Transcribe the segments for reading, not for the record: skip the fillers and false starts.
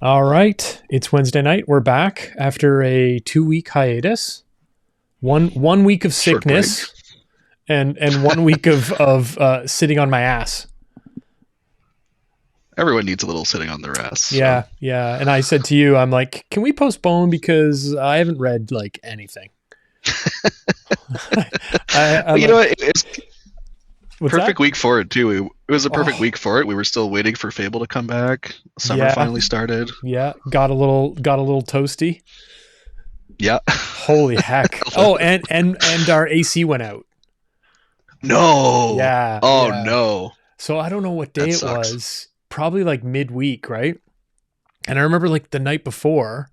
All right, it's Wednesday night. We're back after a 2-week hiatus. One week of Short break. sickness and 1 week of sitting on my ass. Everyone needs a little sitting on their ass. So. Yeah. And I said to you, I'm like, can we postpone because I haven't read like anything. You know what? It's What's perfect that? week for it too. It was a perfect week for it. We were still waiting for Fable to come back. Summer finally started. Yeah, got a little toasty. Yeah. Holy heck! Oh, and our AC went out. No. Yeah. Oh yeah. no. So I don't know what day it was. Probably like midweek, right? And I remember like the night before,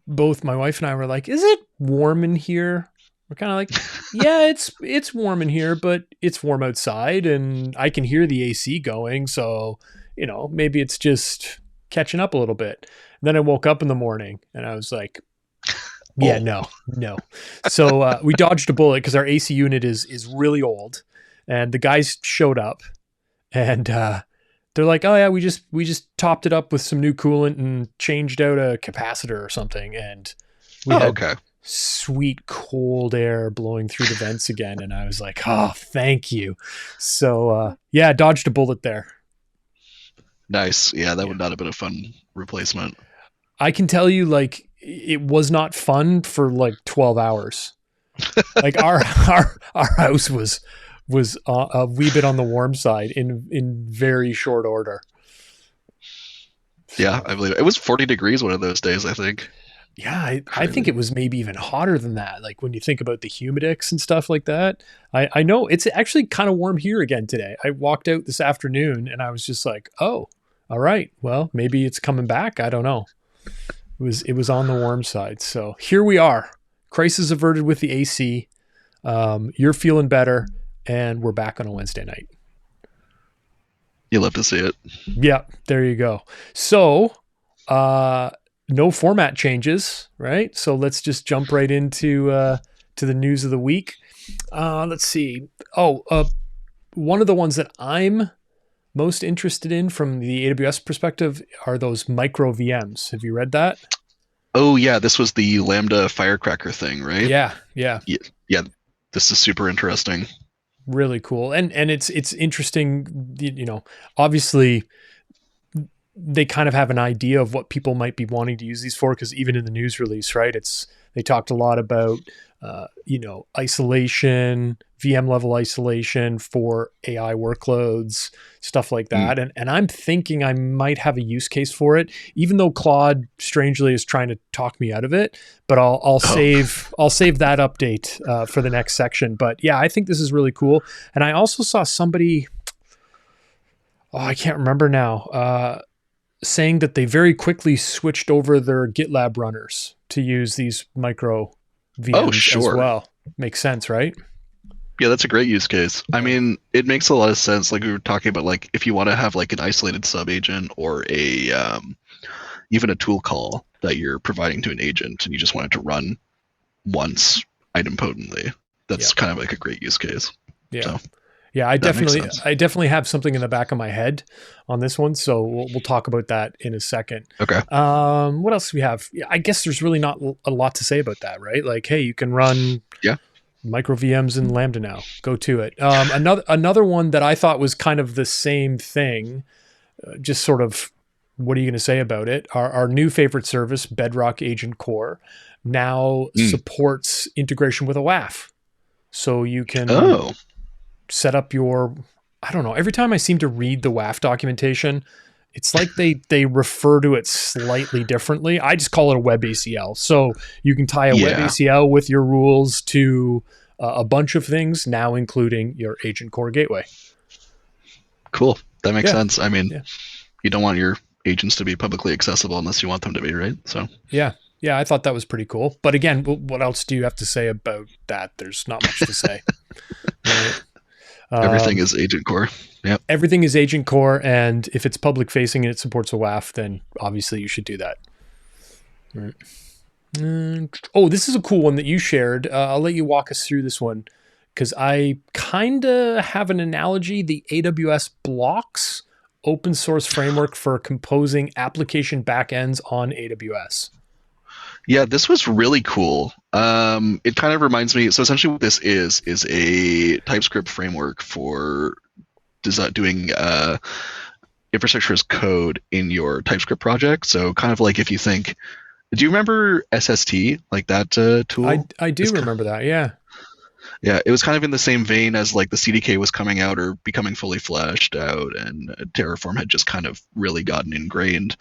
both my wife and I were like, "Is it warm in here?" We're kind of like, "Yeah, it's warm in here, but it's warm outside, and I can hear the AC going, so maybe it's just catching up a little bit." And then I woke up in the morning, and I was like, "Yeah, no." So we dodged a bullet because our AC unit is really old, and the guys showed up, and they're like, "Oh yeah, we just topped it up with some new coolant and changed out a capacitor or something," and we had sweet cold air blowing through the vents again, and I was like, "Oh, thank you." So yeah, dodged a bullet there. Nice. Yeah, that would not have been a fun replacement. I can tell you, like, it was not fun for like 12 hours. Like our house was a wee bit on the warm side in very short order. Yeah, I believe it. It was 40 degrees one of those days, I think. Yeah, I think it was maybe even hotter than that. Like when you think about the humidex and stuff like that. I know it's actually kind of warm here again today. I walked out this afternoon and I was just like, oh, all right, well, maybe it's coming back. I don't know. It was on the warm side. So here we are. Crisis averted with the AC. You're feeling better, and we're back on a Wednesday night. You love to see it. Yeah, there you go. So, no format changes, right? So let's just jump right into to the news of the week. Let's see. One of the ones that I'm most interested in from the AWS perspective are those MicroVMs. Have you read that? Oh yeah, this was the Lambda Firecracker thing, right? Yeah. This is super interesting. Really cool, and it's interesting. Obviously, they kind of have an idea of what people might be wanting to use these for, because even in the news release, right? They talked a lot about isolation, VM level isolation for AI workloads, stuff like that. And I'm thinking I might have a use case for it, even though Claude strangely is trying to talk me out of it. But I'll save that update for the next section. But yeah, I think this is really cool. And I also saw somebody, I can't remember now, saying that they very quickly switched over their GitLab runners to use these micro VMs as well. Makes sense, right? Yeah, that's a great use case. I mean, it makes a lot of sense. Like we were talking about, like if you want to have like an isolated sub agent or a even a tool call that you're providing to an agent, and you just want it to run once idempotently. That's kind of like a great use case. Yeah. So, yeah, I definitely have something in the back of my head on this one, so we'll talk about that in a second. Okay. What else do we have? I guess there's really not a lot to say about that, right? Like, hey, you can run micro VMs in Lambda now. Go to it. Another one that I thought was kind of the same thing, just sort of, what are you going to say about it? Our new favorite service, Bedrock AgentCore, now supports integration with a WAF, so you can set up your, I don't know, every time I seem to read the WAF documentation, it's like they refer to it slightly differently. I just call it a web ACL. So you can tie a web ACL with your rules to a bunch of things, now including your AgentCore gateway. Cool. That makes sense. I mean, you don't want your agents to be publicly accessible unless you want them to be, right? So yeah, I thought that was pretty cool. But again, what else do you have to say about that? There's not much to say. Right? Everything is AgentCore. Yeah. Everything is AgentCore, and if it's public facing and it supports a WAF, then obviously you should do that. Right. This is a cool one that you shared. I'll let you walk us through this one, because I kind of have an analogy. The AWS Blocks open source framework for composing application backends on AWS. Yeah, this was really cool. It kind of reminds me. So essentially, what this is a TypeScript framework for doing infrastructure as code in your TypeScript project. So kind of like if you think, do you remember SST, like that tool? I do remember that. Yeah. Yeah, it was kind of in the same vein as like the CDK was coming out or becoming fully fleshed out, and Terraform had just kind of really gotten ingrained.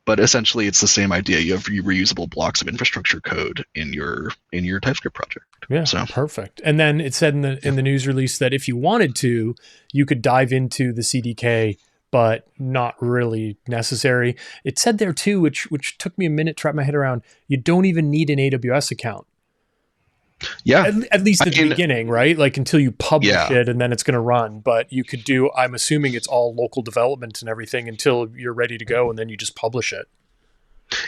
But essentially, it's the same idea. You have reusable blocks of infrastructure code in your TypeScript project. Yeah, so perfect. And then it said in the news release that if you wanted to, you could dive into the CDK, but not really necessary. It said there too, which took me a minute to wrap my head around. You don't even need an AWS account. Yeah. At least at the beginning, right? Like until you publish it and then it's going to run. But you could do, I'm assuming it's all local development and everything until you're ready to go and then you just publish it.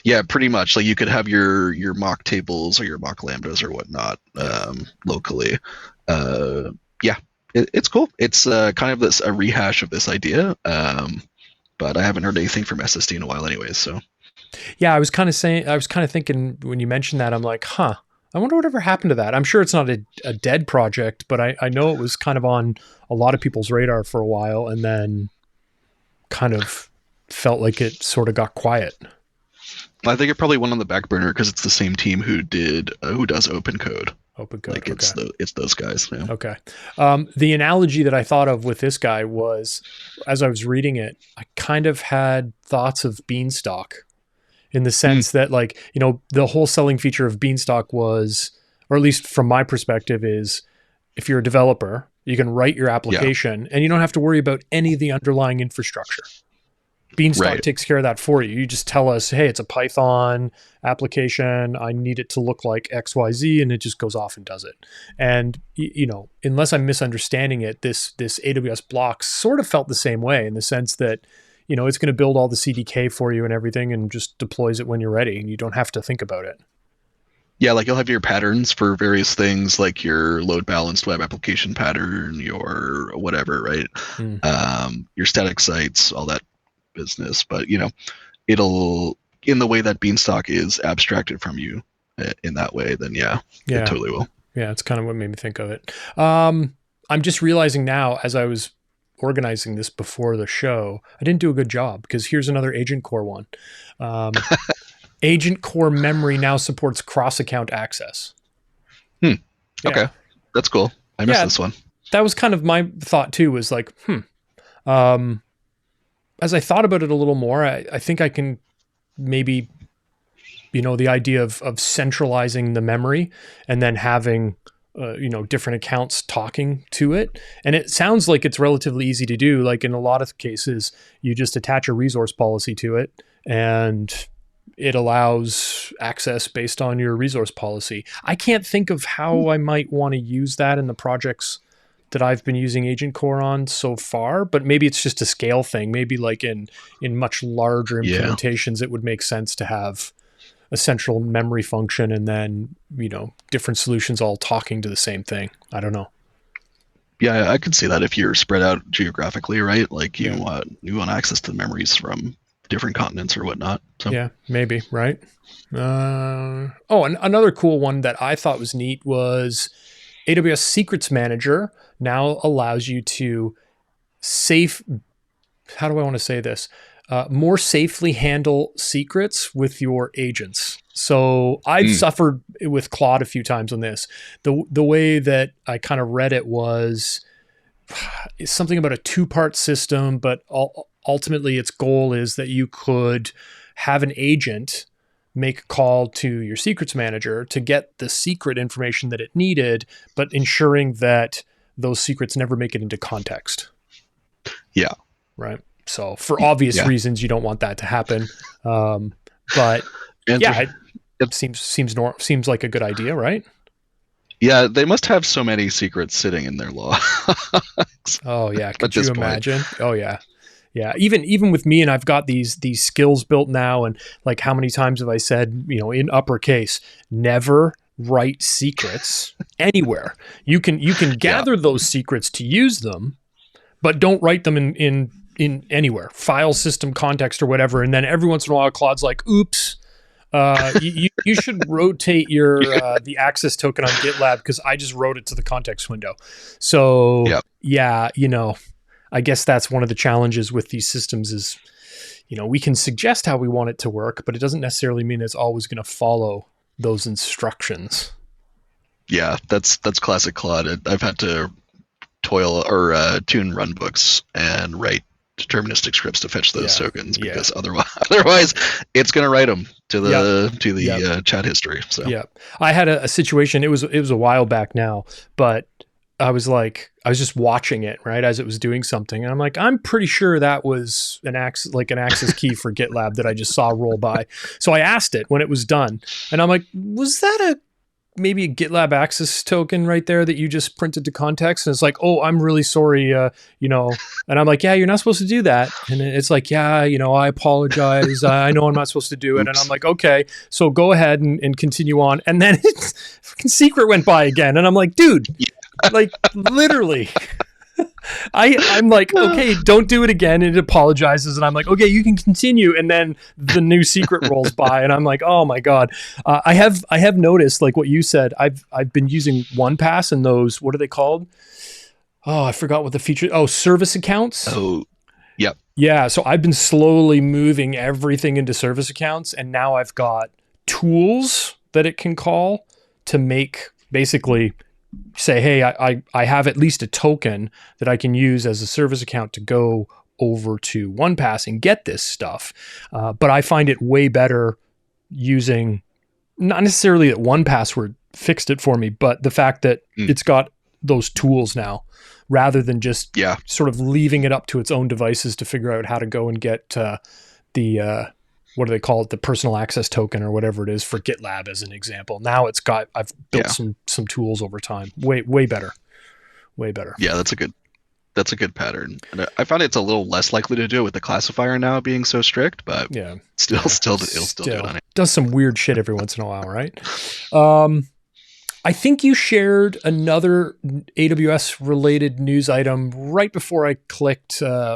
Yeah, pretty much. Like you could have your mock tables or your mock lambdas or whatnot locally. Yeah, it's cool. It's kind of a rehash of this idea. But I haven't heard anything from SSD in a while anyways. So yeah, I was kind of thinking when you mentioned that, I'm like, I wonder whatever happened to that. I'm sure it's not a dead project, but I know it was kind of on a lot of people's radar for a while and then kind of felt like it sort of got quiet. I think it probably went on the back burner because it's the same team who does open code. Open code. Like it's those guys. Yeah. Okay. The analogy that I thought of with this guy was, as I was reading it, I kind of had thoughts of Beanstalk. In the sense that, like, you know, the whole selling feature of Beanstalk was, or at least from my perspective, is if you're a developer, you can write your application and you don't have to worry about any of the underlying infrastructure. Beanstalk takes care of that for you. You just tell us, hey, it's a Python application. I need it to look like XYZ, and it just goes off and does it. And, you know, unless I'm misunderstanding it, this AWS Blocks sort of felt the same way in the sense that, you know, it's going to build all the CDK for you and everything and just deploys it when you're ready and you don't have to think about it. Yeah, like you'll have your patterns for various things, like your load balanced web application pattern, your whatever, right? Your static sites, all that business. But, you know, it'll, in the way that Beanstalk is abstracted from you in that way, then it totally will. Yeah, it's kind of what made me think of it. I'm just realizing now, as I was organizing this before the show, I didn't do a good job because here's another AgentCore one. AgentCore memory now supports cross-account access. Okay, that's cool. I missed this one. That was kind of my thought too, was like, as I thought about it a little more, I think I can maybe, you know, the idea of centralizing the memory and then having you know, different accounts talking to it. And it sounds like it's relatively easy to do. Like in a lot of cases, you just attach a resource policy to it and it allows access based on your resource policy. I can't think of how I might want to use that in the projects that I've been using AgentCore on so far, but maybe it's just a scale thing. Maybe like in much larger implementations, it would make sense to have a central memory function and then, you know, different solutions all talking to the same thing. I don't know. Yeah, I could see that if you're spread out geographically, right? Like you want access to the memories from different continents or whatnot. So yeah, maybe, right? And another cool one that I thought was neat was AWS Secrets Manager now allows you to how do I want to say this? More safely handle secrets with your agents. So I've suffered with Claude a few times on this. The way that I kind of read it was something about a two-part system, but ultimately its goal is that you could have an agent make a call to your secrets manager to get the secret information that it needed, but ensuring that those secrets never make it into context. Yeah. Right. So for obvious reasons, you don't want that to happen. But it seems like a good idea, right? Yeah, they must have so many secrets sitting in their log. Oh yeah, could you imagine? Oh yeah. Yeah, even with me, and I've got these skills built now, and like how many times have I said, you know, in uppercase, never write secrets anywhere. You can gather those secrets to use them, but don't write them in anywhere, file system context or whatever. And then every once in a while, Claude's like, oops, you should rotate your the access token on GitLab because I just wrote it to the context window. So yeah, I guess that's one of the challenges with these systems is, we can suggest how we want it to work, but it doesn't necessarily mean it's always going to follow those instructions. Yeah, that's classic Claude. I've had to toil or tune runbooks and write deterministic scripts to fetch those tokens because otherwise it's going to write them to the chat history. So yeah, I had a situation. It was a while back now, but I was just watching it right as it was doing something, and I'm like, I'm pretty sure that was an access key for GitLab that I just saw roll by. So I asked it when it was done, and I'm like, was that maybe a GitLab access token right there that you just printed to context? And it's like, oh, I'm really sorry, and I'm like, yeah, you're not supposed to do that. And it's like, yeah, I apologize. I know I'm not supposed to do it. And I'm like, okay, so go ahead and continue on. And then fucking secret went by again. And I'm like, dude, like literally. I'm like, okay, don't do it again. And it apologizes. And I'm like, okay, you can continue. And then the new secret rolls by. And I'm like, oh my God. I have noticed, like what you said, I've been using OnePass and those, what are they called? Oh, I forgot what the feature. Oh, service accounts. Oh, yep. Yeah. So I've been slowly moving everything into service accounts. And now I've got tools that it can call to make basically say, hey, I have at least a token that I can use as a service account to go over to OnePass and get this stuff. But I find it way better using, not necessarily that OnePassword fixed it for me, but the fact that it's got those tools now rather than just sort of leaving it up to its own devices to figure out how to go and get the what do they call it? The personal access token or whatever it is for GitLab as an example. Now I've built some tools over time. Way better. Way better. Yeah, that's a good pattern. And I find it's a little less likely to do it with the classifier now being so strict, but it'll still do it on it. Does some weird shit every once in a while, right? I think you shared another AWS related news item right before I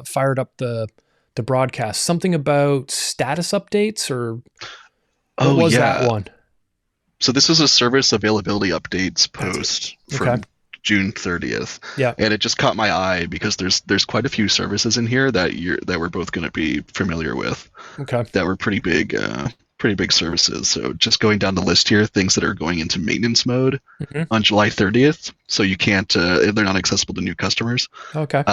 fired up the broadcast, something about status updates or what was that one? So this is a service availability updates post from June 30th. Yeah. And it just caught my eye because there's quite a few services in here that we're both going to be familiar with. Okay. That were pretty big services. So just going down the list here, things that are going into maintenance mode on July 30th. So you can't they're not accessible to new customers. Okay.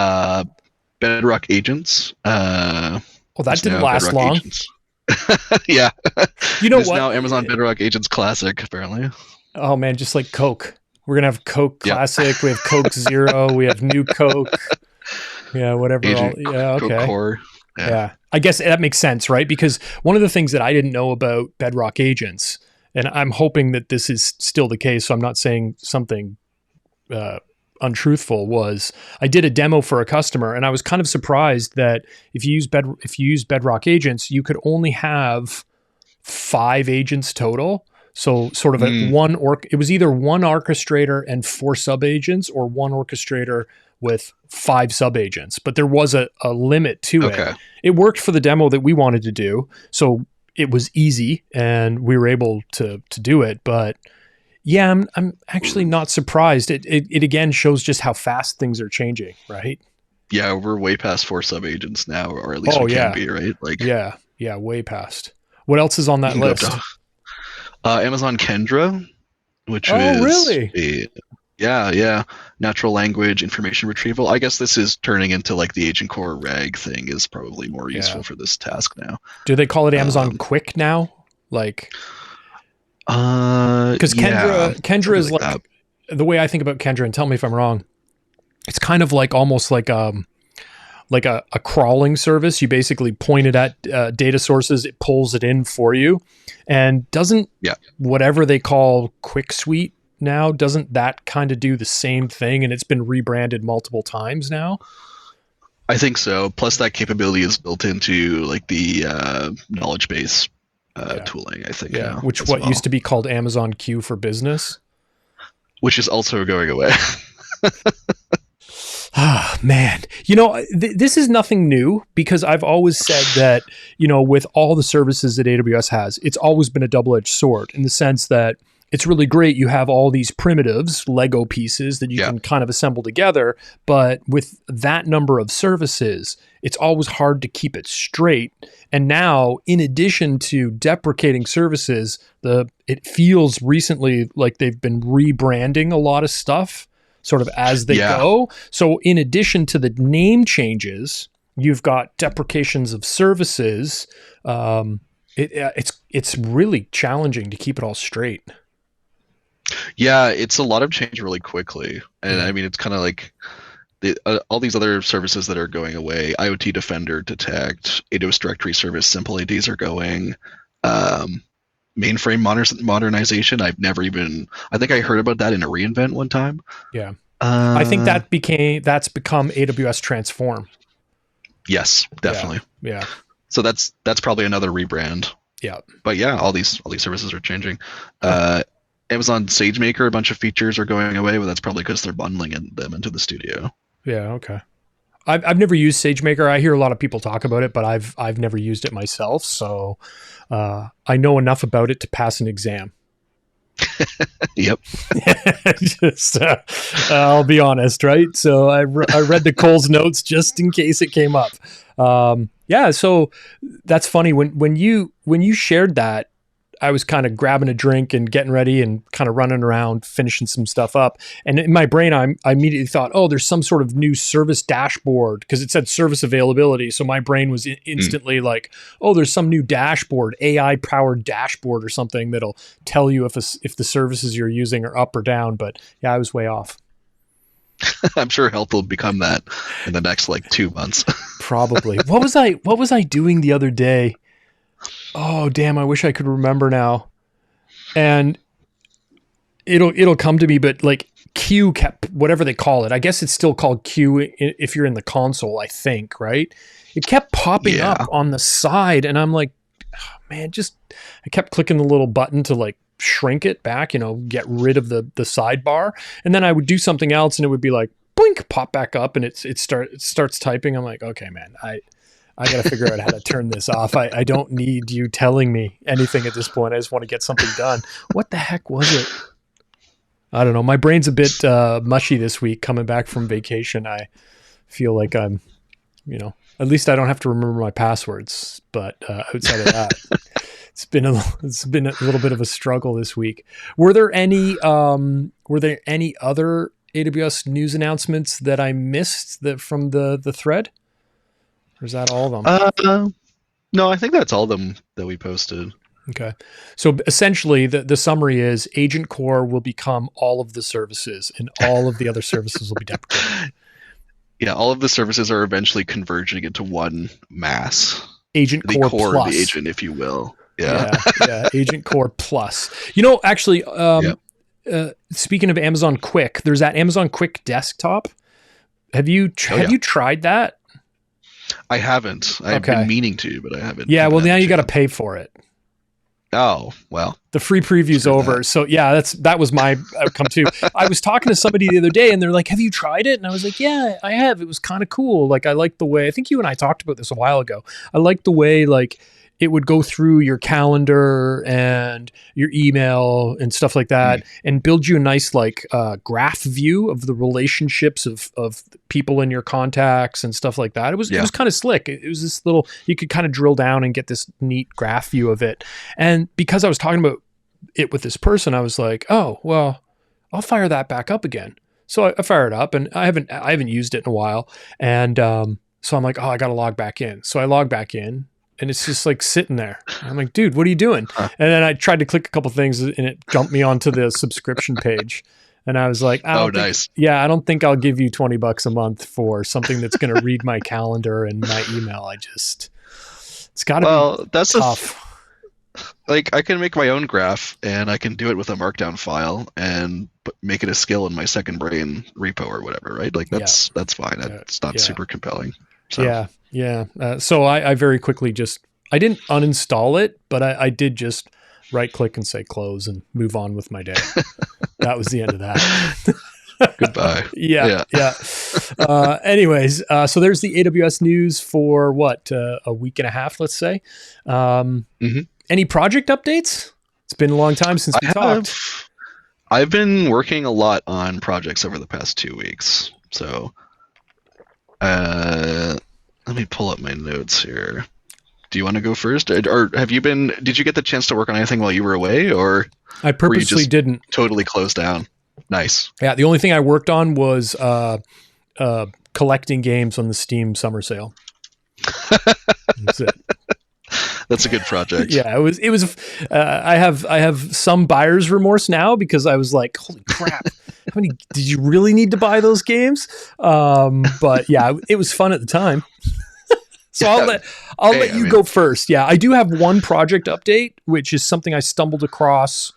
Bedrock agents. Well, that didn't last long. Yeah. You know what? There's now Amazon Bedrock Agents Classic, apparently. Oh, man, just like Coke. We're going to have Coke Classic. We have Coke Zero. We have new Coke. Yeah, whatever. Coke Core. Yeah. I guess that makes sense, right? Because one of the things that I didn't know about Bedrock Agents, and I'm hoping that this is still the case, so I'm not saying something untruthful, was I did a demo for a customer and I was kind of surprised that if you use Bedrock Agents, you could only have 5 agents total. So sort of it was either one orchestrator and 4 sub-agents or one orchestrator with 5 sub-agents, but there was a limit to it. It worked for the demo that we wanted to do. So it was easy and we were able to do it, but yeah, I'm actually not surprised. It again shows just how fast things are changing, right? Yeah, we're way past 4 sub-agents now, or at least we can be, right? Like yeah, way past. What else is on that list? Amazon Kendra, which is really? natural language information retrieval. I guess this is turning into like the AgentCore RAG thing is probably more useful for this task now. Do they call it Amazon Quick now? Like, because Kendra is like the way I think about Kendra, and tell me if I'm wrong. It's kind of like almost like a crawling service. You basically point it at data sources, it pulls it in for you, and doesn't whatever they call Quick Suite now, doesn't that kind of do the same thing? And it's been rebranded multiple times now. I think so. Plus that capability is built into like the knowledge base tooling, I think. Yeah, which used to be called Amazon Q for Business. Which is also going away. Man, this is nothing new because I've always said that, with all the services that AWS has, it's always been a double-edged sword in the sense that it's really great. You have all these primitives, Lego pieces that you can kind of assemble together. But with that number of services, it's always hard to keep it straight. And now, in addition to deprecating services, it feels recently like they've been rebranding a lot of stuff sort of as they go. So in addition to the name changes, you've got deprecations of services. It's really challenging to keep it all straight. Yeah, it's a lot of change really quickly. And I mean, it's kind of like all these other services that are going away, IoT Defender, Detect, AWS Directory Service, Simple ADs are going. Mainframe modernization, I think I heard about that in a reInvent one time. Yeah. I think that's become AWS Transform. Yes, definitely. Yeah. So that's probably another rebrand. Yeah. But yeah, all these services are changing. Amazon SageMaker, a bunch of features are going away, but that's probably because they're bundling them into the studio. Yeah, okay. I've never used SageMaker. I hear a lot of people talk about it, but I've never used it myself. So I know enough about it to pass an exam. Yep. I'll be honest, right? So I read the Cole's notes just in case it came up. So that's funny. When you shared that, I was kind of grabbing a drink and getting ready and kind of running around, finishing some stuff up. And in my brain, I immediately thought, oh, there's some sort of new service dashboard because it said service availability. So my brain was instantly like, oh, there's some new dashboard, AI powered dashboard or something that'll tell you if the services you're using are up or down. But yeah, I was way off. I'm sure Health will become that in the next 2 months. Probably. What was I doing the other day? Oh, damn, I wish I could remember now. And it'll come to me, but Q kept, whatever they call it, I guess it's still called Q if you're in the console, I think, right? It kept popping up on the side, and I'm like, oh, man, I kept clicking the little button to shrink it back, get rid of the sidebar. And then I would do something else and it would be like, blink, pop back up, and it starts typing. I'm like, okay, man, I got to figure out how to turn this off. I don't need you telling me anything at this point. I just want to get something done. What the heck was it? I don't know. My brain's a bit mushy this week coming back from vacation. I feel like I'm, at least I don't have to remember my passwords. But outside of that, it's been a little bit of a struggle this week. Were there any other AWS news announcements that I missed from the thread? Or is that all of them? No, I think that's all of them that we posted. Okay. So essentially, the summary is AgentCore will become all of the services and all of the other services will be deprecated. Yeah, all of the services are eventually converging into one mass. AgentCore the core Plus. Of the agent, if you will. Yeah. AgentCore Plus. Actually, speaking of Amazon Quick, there's that Amazon Quick desktop. Have you tried that? I haven't. I've been meaning to, but I haven't. Yeah, well, now you got to pay for it. Oh, well. The free preview's over. That. So yeah, that was my outcome too. I was talking to somebody the other day and they're like, have you tried it? And I was like, yeah, I have. It was kind of cool. I like the way, I think you and I talked about this a while ago. I like the way it would go through your calendar and your email and stuff like that and build you a nice graph view of the relationships of people in your contacts and stuff like that. It was kind of slick. It was this little, you could kind of drill down and get this neat graph view of it. And because I was talking about it with this person, I was like, oh, well, I'll fire that back up again. So I fired up and I haven't used it in a while. And so I'm like, oh, I got to log back in. So I log back in. And it's just sitting there. I'm like, dude, what are you doing? And then I tried to click a couple things and it jumped me onto the subscription page. And I was like, nice. Yeah, I don't think I'll give you $20 a month for something that's going to read my calendar and my email. It's got to be that's tough. I can make my own graph and I can do it with a markdown file and make it a skill in my second brain repo or whatever, right? That's fine. It's not super compelling. So. Yeah. So I very quickly I didn't uninstall it, but I did just right click and say close and move on with my day. That was the end of that. Goodbye. Yeah. Anyways, so there's the AWS news for what, a week and a half, let's say. Any project updates? It's been a long time since we talked. I've been working a lot on projects over the past 2 weeks. So let me pull up my notes here. Do you want to go first? Or did you get the chance to work on anything while you were away, or I purposely didn't. Totally closed down? Nice. Yeah, the only thing I worked on was collecting games on the Steam summer sale. That's it. That's a good project. Yeah, it was. I have some buyer's remorse now because I was like, holy crap, how many did you really need to buy those games? But yeah, it was fun at the time. So I'll let you go first. Yeah, I do have one project update, which is something I stumbled across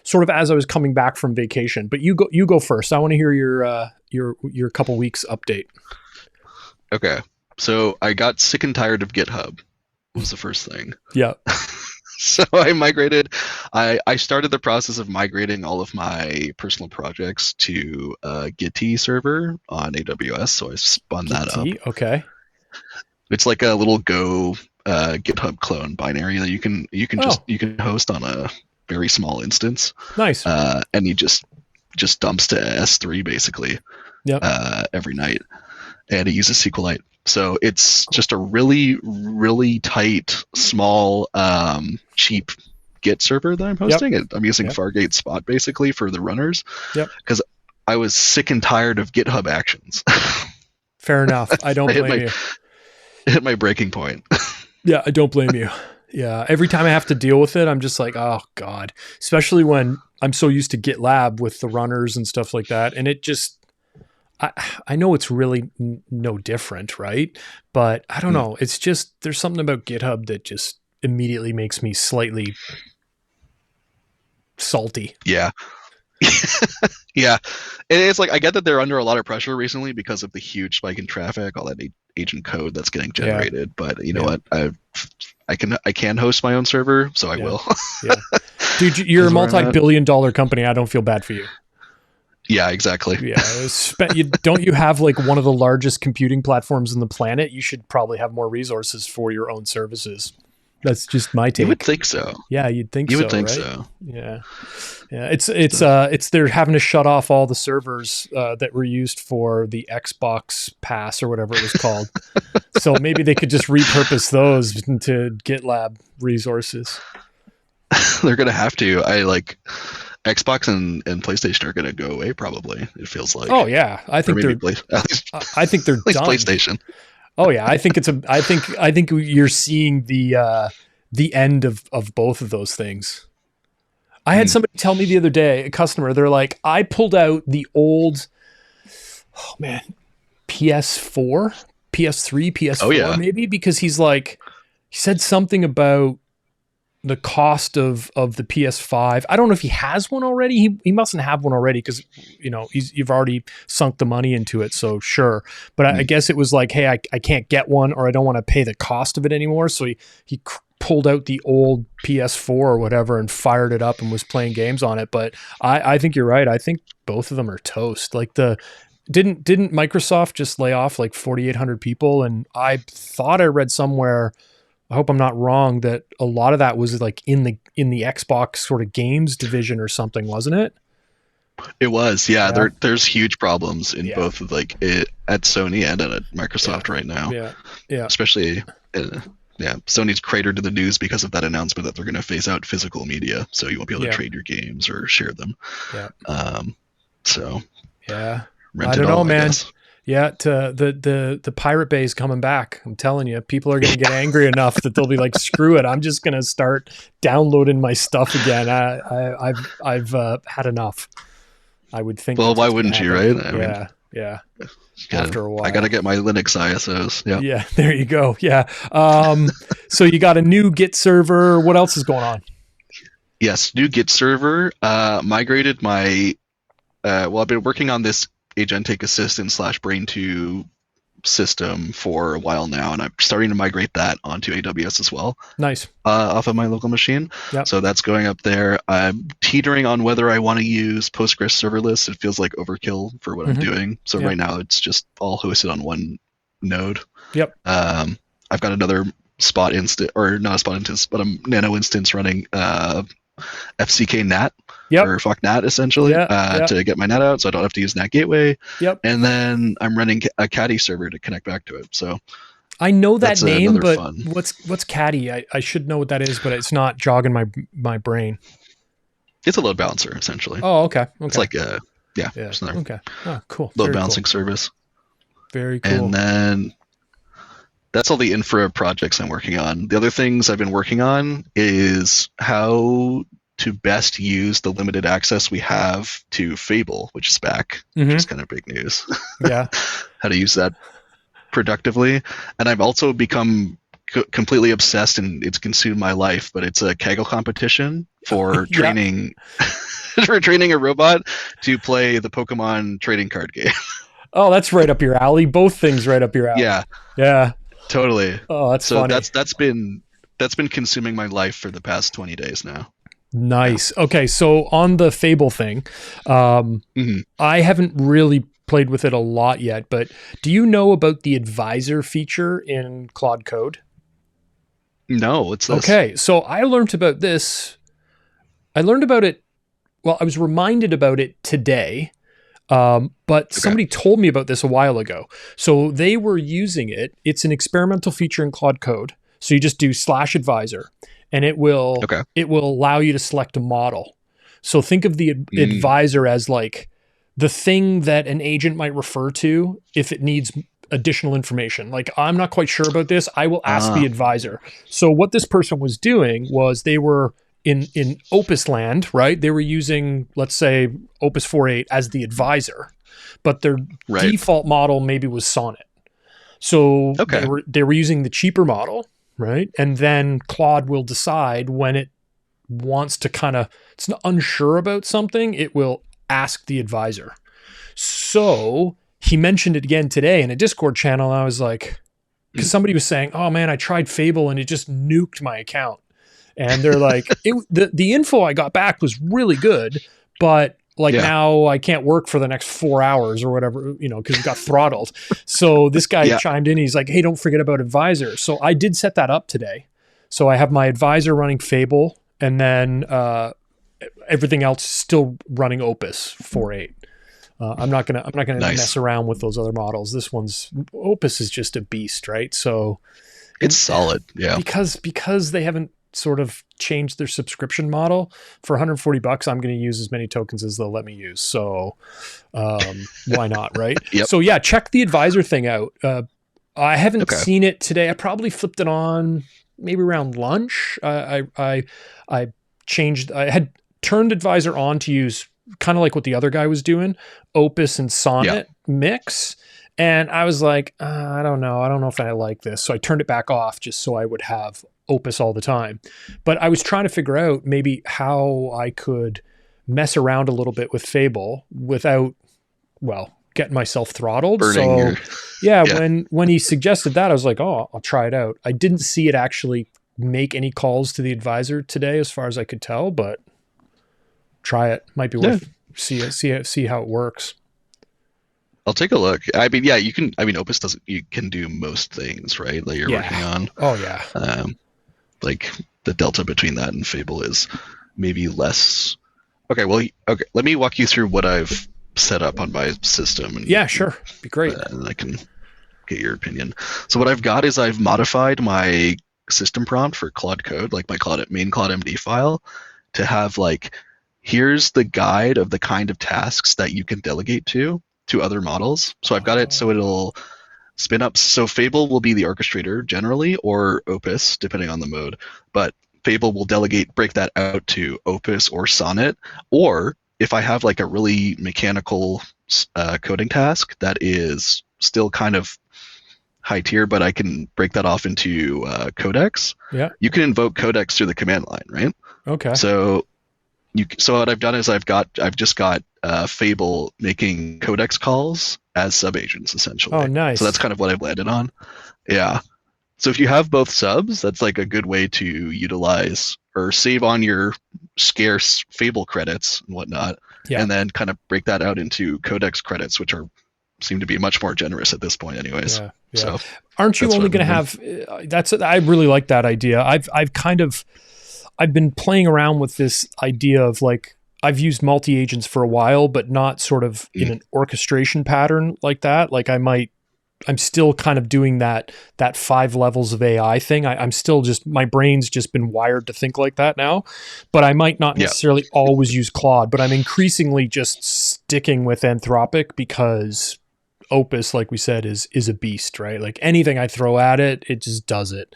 sort of as I was coming back from vacation. But you go first. I want to hear your couple weeks update. Okay. So I got sick and tired of GitHub. Was the first thing. Yeah. So I started the process of migrating all of my personal projects to a Gitea server on AWS. So I spun that up. Okay. It's like a little Go GitHub clone binary that you can host on a very small instance. Nice. And he just dumps to S3 basically. Yep. Every night, and it uses SQLite. So it's just a really, really tight, small, cheap Git server that I'm hosting. Yep. I'm using Fargate Spot basically for the runners. Yep. Because I was sick and tired of GitHub Actions. Fair enough. I don't blame you. Hit my breaking point. Yeah, I don't blame you. Yeah, every time I have to deal with it, I'm just like, oh God. Especially when I'm so used to GitLab with the runners and stuff like that, and it just. I know it's really no different, right? But I don't know. It's just, there's something about GitHub that just immediately makes me slightly salty. Yeah. Yeah. And it's like, I get that they're under a lot of pressure recently because of the huge spike in traffic, all that agent code that's getting generated. But you know what? I can host my own server, so I will. Yeah. Dude, you're a multi-billion-dollar company. I don't feel bad for you. Yeah, exactly. Yeah, don't you have like one of the largest computing platforms in the planet? You should probably have more resources for your own services. That's just my take. You would think so. Yeah, you'd think so. You would think right? so. Yeah. It's they're having to shut off all the servers that were used for the Xbox Pass or whatever it was called. So maybe they could just repurpose those into GitLab resources. They're gonna have to. Xbox and PlayStation are going to go away. Probably, it feels like. Oh yeah, I think they're. I think they're done. PlayStation. Oh yeah, I think I think you're seeing the end of both of those things. I had somebody tell me the other day, a customer. They're like, I pulled out the old, PS4, PS3, PS4, maybe because he said something about the cost of the PS5. I don't know if he has one already. He mustn't have one already because you've already sunk the money into it. So sure, but I guess it was like, hey, I can't get one, or I don't want to pay the cost of it anymore. So he pulled out the old PS4 or whatever and fired it up and was playing games on it. But I think you're right. I think both of them are toast. Like didn't Microsoft just lay off like 4,800 people? And I thought I read somewhere, I hope I'm not wrong, that a lot of that was like in the Xbox sort of games division or something, wasn't it? It was, yeah. There's huge problems in both of at Sony and at Microsoft right now. Yeah. Especially, Sony's cratered to the news because of that announcement that they're going to phase out physical media, so you won't be able to trade your games or share them. Yeah. So. Yeah. I don't know, man. Yeah, the Pirate Bay is coming back. I'm telling you, people are going to get angry enough that they'll be like, "Screw it! I'm just going to start downloading my stuff again." I've had enough. I would think. Well, why wouldn't you, right? Yeah. After a while, I got to get my Linux ISOs. Yeah. Yeah. There you go. Yeah. So you got a new Git server. What else is going on? Yes, new Git server. Migrated my. I've been working on this agentic assistant /brain2 system for a while now, and I'm starting to migrate that onto AWS as well. Nice. Off of my local machine. Yep. So that's going up there. I'm teetering on whether I want to use Postgres serverless. It feels like overkill for what I'm doing. So right now it's just all hosted on one node. Yep. I've got another spot instance, or not a spot instance, but a nano instance running fck-nat or fck-nat essentially to get my NAT out, so I don't have to use NAT gateway. Yep. And then I'm running a caddy server to connect back to it. So I know that name, but fun. what's caddy? I should know what that is, but it's not jogging my brain. It's a load balancer essentially. Oh, okay. It's like okay. Oh, cool. Load balancing service. Very cool. And then that's all the infra projects I'm working on. The other things I've been working on is how to best use the limited access we have to Fable, which is back, which is kind of big news. Yeah. How to use that productively. And I've also become completely obsessed, and it's consumed my life, but it's a Kaggle competition for training for training a robot to play the Pokemon trading card game. Oh, that's right up your alley. Both things right up your alley. Yeah. Totally. Oh, that's funny. That's been consuming my life for the past 20 days now. Nice. Okay, so on the Fable thing, I haven't really played with it a lot yet, but do you know about the advisor feature in Claude Code? No, what's this? Okay, so I learned about this. I learned about it. Well, I was reminded about it today. But somebody told me about this a while ago. So they were using it. It's an experimental feature in Claude Code. So you just do /advisor, and it will allow you to select a model. So think of the advisor as like the thing that an agent might refer to if it needs additional information. Like, I'm not quite sure about this. I will ask the advisor. So what this person was doing was they were in Opus land, right? They were using, let's say, Opus 4.8 as the advisor, but their default model maybe was Sonnet. So they were using the cheaper model, right? And then Claude will decide when it wants to it's unsure about something, it will ask the advisor. So he mentioned it again today in a Discord channel. And I was like, because somebody was saying, oh man, I tried Fable and it just nuked my account. And they're like, the info I got back was really good, but now I can't work for the next 4 hours or whatever, because it got throttled. So this guy chimed in. He's like, hey, don't forget about advisor. So I did set that up today. So I have my advisor running Fable, and then everything else still running Opus 4.8. I'm not gonna mess around with those other models. Opus is just a beast, right? So it's solid, because they haven't sort of changed their subscription model. For $140, I'm going to use as many tokens as they'll let me use. So why not, right? So check the advisor thing out. I haven't seen it today. I probably flipped it on maybe around lunch. I had turned advisor on to use kind of like what the other guy was doing, Opus and Sonnet mix. And I was like, I don't know if I like this. So I turned it back off just so I would have Opus all the time. But I was trying to figure out maybe how I could mess around a little bit with Fable without, getting myself throttled. When he suggested that, I was like, oh, I'll try it out. I didn't see it actually make any calls to the advisor today as far as I could tell, but try it. Might be worth see how it works. I'll take a look. I mean, you can. I mean, Opus you can do most things, right? That you're working on. Oh yeah. Like the delta between that and Fable is maybe less. Okay, let me walk you through what I've set up on my system. And, sure. Be great. And I can get your opinion. So what I've got is I've modified my system prompt for Claude Code, like my main Claude MD file, to have here's the guide of the kind of tasks that you can delegate to other models. So I've got it so it'll spin up. So Fable will be the orchestrator generally, or Opus, depending on the mode. But Fable will break that out to Opus or Sonnet. Or if I have a really mechanical coding task that is still kind of high tier, but I can break that off into Codex. Yeah. You can invoke Codex through the command line, right? Okay. So So what I've done is I've just got Fable making codex calls as subagents essentially. Oh, nice. So that's kind of what I've landed on. Yeah. So if you have both subs, that's like a good way to utilize or save on your scarce Fable credits and whatnot, and then kind of break that out into codex credits, which seem to be much more generous at this point, anyways. Yeah. So aren't you only going to have? I really like that idea. I've been playing around with this idea of like, I've used multi-agents for a while, but not sort of in an orchestration pattern like that. Like I'm still kind of doing that 5 levels of AI thing. I'm still my brain's just been wired to think like that now, but I might not necessarily always use Claude, but I'm increasingly just sticking with Anthropic because Opus, like we said, is a beast, right? Like anything I throw at it, it just does it.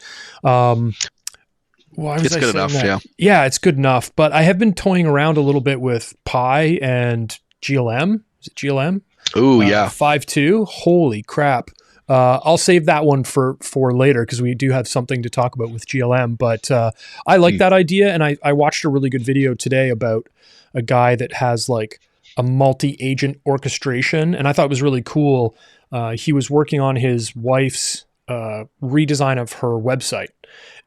It's good enough, yeah. Yeah, it's good enough. But I have been toying around a little bit with Pi and GLM. Is it GLM? Oh, yeah. 5.2. Holy crap. I'll save that one for later because we do have something to talk about with GLM. But I like that idea. And I watched a really good video today about a guy that has like a multi-agent orchestration. And I thought it was really cool. He was working on his wife's redesign of her website.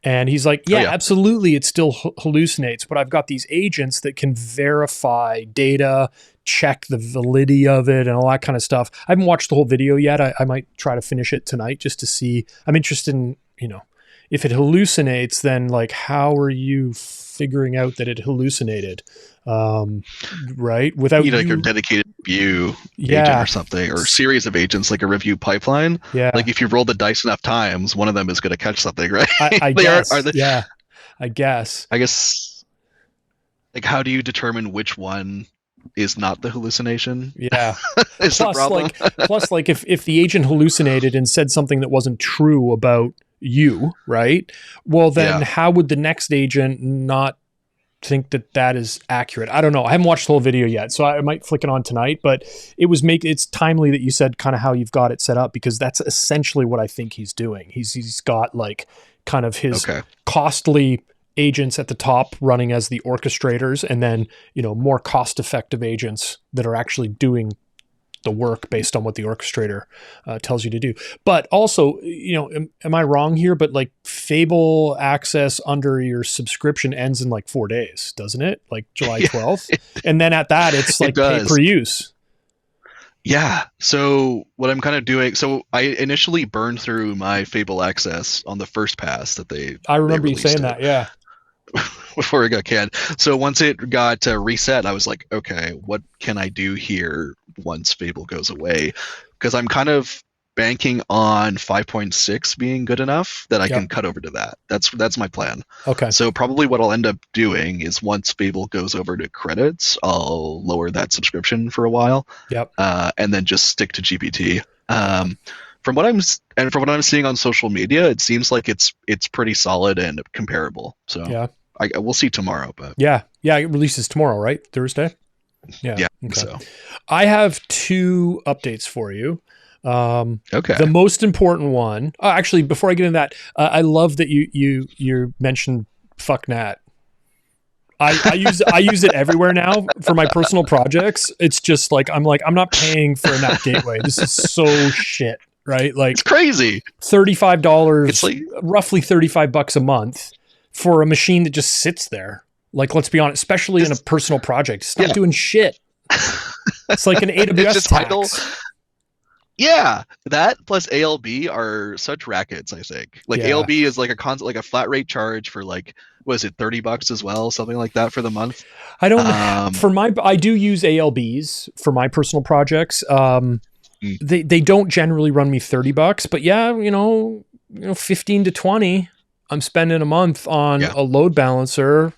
And he's like, absolutely, it still hallucinates, but I've got these agents that can verify data, check the validity of it, and all that kind of stuff. I haven't watched the whole video yet. I might try to finish it tonight just to see. I'm interested in, if it hallucinates, then like, how are you figuring out that it hallucinated? Right? Without you need like a dedicated review agent or something, or series of agents, like a review pipeline. Yeah. Like if you roll the dice enough times, one of them is going to catch something, right? I guess. I guess. I guess. Like, how do you determine which one is not the hallucination? Yeah. Is the problem. Plus, if the agent hallucinated and said something that wasn't true about you, right? Well, then how would the next agent not think that is accurate? I don't know. I haven't watched the whole video yet, so I might flick it on tonight, but it's timely that you said kind of how you've got it set up, because that's essentially what I think he's doing. He's got like kind of his costly agents at the top running as the orchestrators, and then, more cost-effective agents that are actually doing the work based on what the orchestrator tells you to do. But also, am I wrong here? But like Fable access under your subscription ends in like 4 days, doesn't it? Like July 12th. And then at that, it's like pay per use. Yeah. So what I'm kind of doing, so I initially burned through my Fable access on the first pass that I remember you saying that. Yeah. Before it got canned. So once it got reset, I was like, okay, what can I do here once Fable goes away? Because I'm kind of banking on 5.6 being good enough that I can cut over to that. That's my plan. Okay. So probably what I'll end up doing is once Fable goes over to credits, I'll lower that subscription for a while. Yep. And then just stick to GPT. From what I'm seeing on social media, it seems like it's pretty solid and comparable. So we'll see tomorrow, but it releases tomorrow, right? Thursday. Yeah. Okay. So I have 2 updates for you. Okay. The most important one, actually, before I get into that, I love that you mentioned fck-nat. I use it everywhere now for my personal projects. It's just like I'm not paying for a NAT gateway. This is so shit, right? Like it's crazy. $35. It's like roughly $35 a month for a machine that just sits there. Like, let's be honest, especially in a personal project, it's not doing shit. It's like an AWS tax. Yeah, that plus ALB are such rackets, I think. Like ALB is like a flat rate charge for like, what is it, $30 as well, something like that for the month. I don't I do use ALBs for my personal projects. They don't generally run me $30, but 15 to 20 I'm spending a month on a load balancer.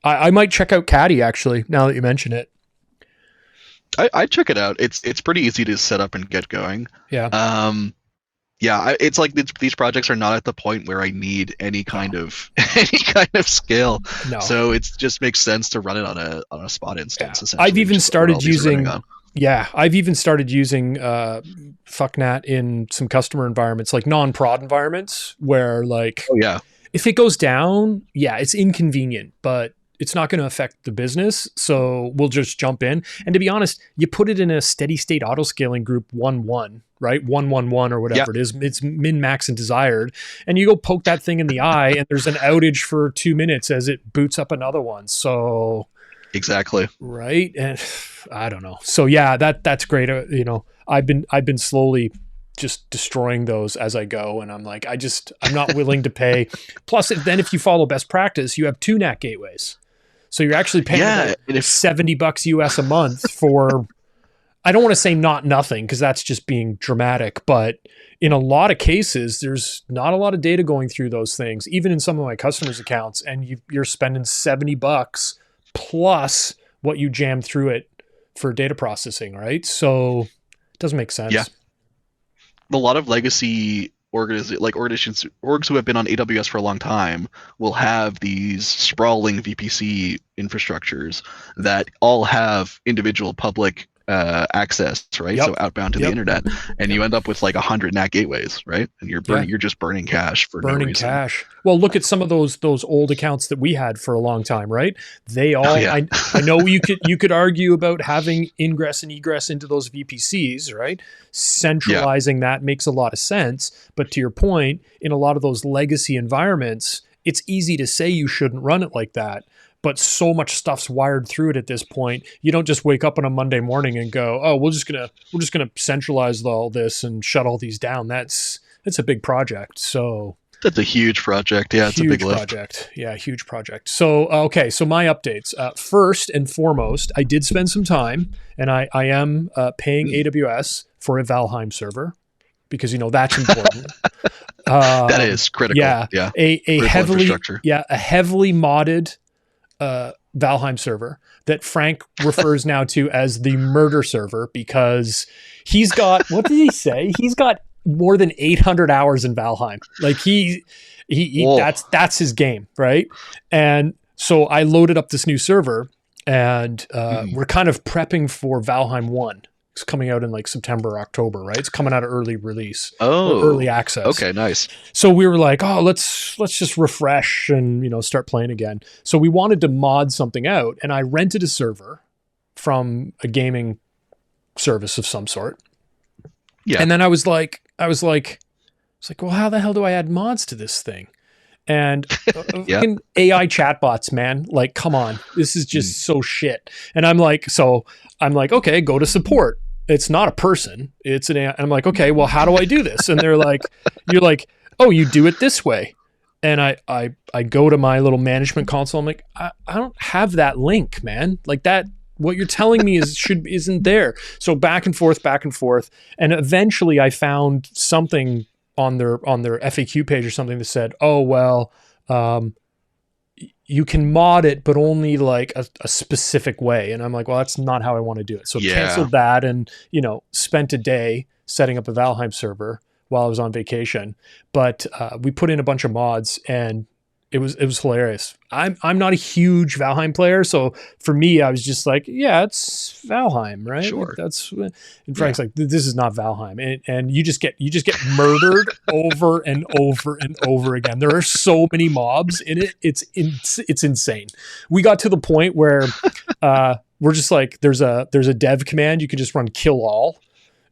I might check out Gitea actually, now that you mention it. I check it out. It's pretty easy to set up and get going. Yeah. It's like these projects are not at the point where I need any kind of scale. No. So it just makes sense to run it on a spot instance. Yeah. I've even started using fck-nat in some customer environments, like non-prod environments, where like, if it goes down, it's inconvenient, but it's not going to affect the business. So we'll just jump in. And to be honest, you put it in a steady state auto scaling group 1-1, right? 1-1-1 or whatever it is. It's min, max, and desired. And you go poke that thing in the eye and there's an outage for 2 minutes as it boots up another one. So exactly. Right. And I don't know. So yeah, that's great. I've been slowly just destroying those as I go. And I'm like, I'm not willing to pay. Plus, if you follow best practice, you have 2 NAT gateways. So you're actually paying like $70 US a month for, I don't want to say not nothing, because that's just being dramatic, but in a lot of cases, there's not a lot of data going through those things, even in some of my customers' accounts, and you're spending $70 plus what you jam through it for data processing, right? So it doesn't make sense. Yeah. A lot of legacy organizations, orgs who have been on AWS for a long time, will have these sprawling VPC infrastructures that all have individual public access, right? So outbound to the internet, and you end up with like 100 NAT gateways, right? And you're just burning cache for no reason. Cache. Well, look at some of those old accounts that we had for a long time, right? They all, I know you could argue about having ingress and egress into those VPCs, right? Centralizing that makes a lot of sense. But to your point, in a lot of those legacy environments, it's easy to say you shouldn't run it like that. But so much stuff's wired through it at this point. You don't just wake up on a Monday morning and go, "Oh, we're just gonna centralize all this and shut all these down." That's a big project. So that's a huge project. Yeah, it's a big project. Yeah, huge project. So okay, so my updates. First and foremost, I did spend some time, and I am paying AWS for a Valheim server, because that's important. That is critical. Yeah, a heavily modded Valheim server that Frank refers now to as the murder server, because he's got, what did he say? He's got more than 800 hours in Valheim. Like he that's his game, right? And so I loaded up this new server, and we're kind of prepping for Valheim 1. It's coming out in like September or October, right? It's coming out of early release, early access. Okay, nice. So we were like, oh, let's just refresh and start playing again. So we wanted to mod something out, and I rented a server from a gaming service of some sort. Yeah. And then I was like, well, how the hell do I add mods to this thing? And AI chatbots, man, like, come on, this is just so shit. And I'm like, okay, go to support. It's not a person, it's an AI. And I'm like, okay, well, how do I do this? And they're like, you're like, oh, you do it this way. And I go to my little management console. I'm like, I don't have that link, man. Like that, what you're telling me isn't there. So back and forth. And eventually I found something on their FAQ page or something that said, oh, well, you can mod it, but only like a specific way. And I'm like, well, that's not how I want to do it. So canceled that, and, spent a day setting up a Valheim server while I was on vacation. But we put in a bunch of mods, and it was hilarious. I'm not a huge Valheim player, so for me, I was just like, yeah, it's Valheim, right? Sure. And Frank's like, this is not Valheim, and you just get murdered over and over and over again. There are so many mobs in it; it's insane. We got to the point where we're just like, there's a dev command you can just run kill all.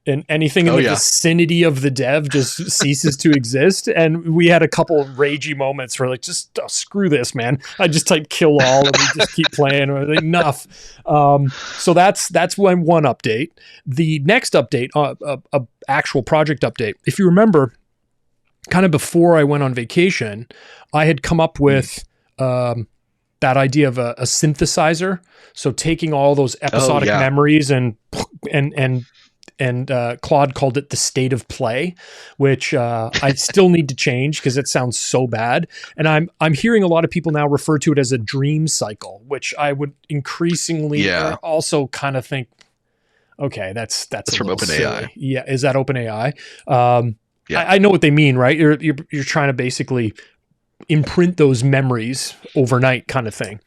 And anything in the vicinity of the dev just ceases to exist. And we had a couple of ragey moments where like, just screw this, man. I just type kill all, and we just keep playing. We're like, enough. So that's one update. The next update, a actual project update. If you remember, kind of before I went on vacation, I had come up with that idea of a synthesizer. So taking all those episodic memories and Claude called it the state of play, which I still need to change because it sounds so bad. And I'm hearing a lot of people now refer to it as a dream cycle, which I would increasingly also kind of think, okay, that's from OpenAI. Yeah, is that OpenAI? I know what they mean, right? You're trying to basically imprint those memories overnight, kind of thing.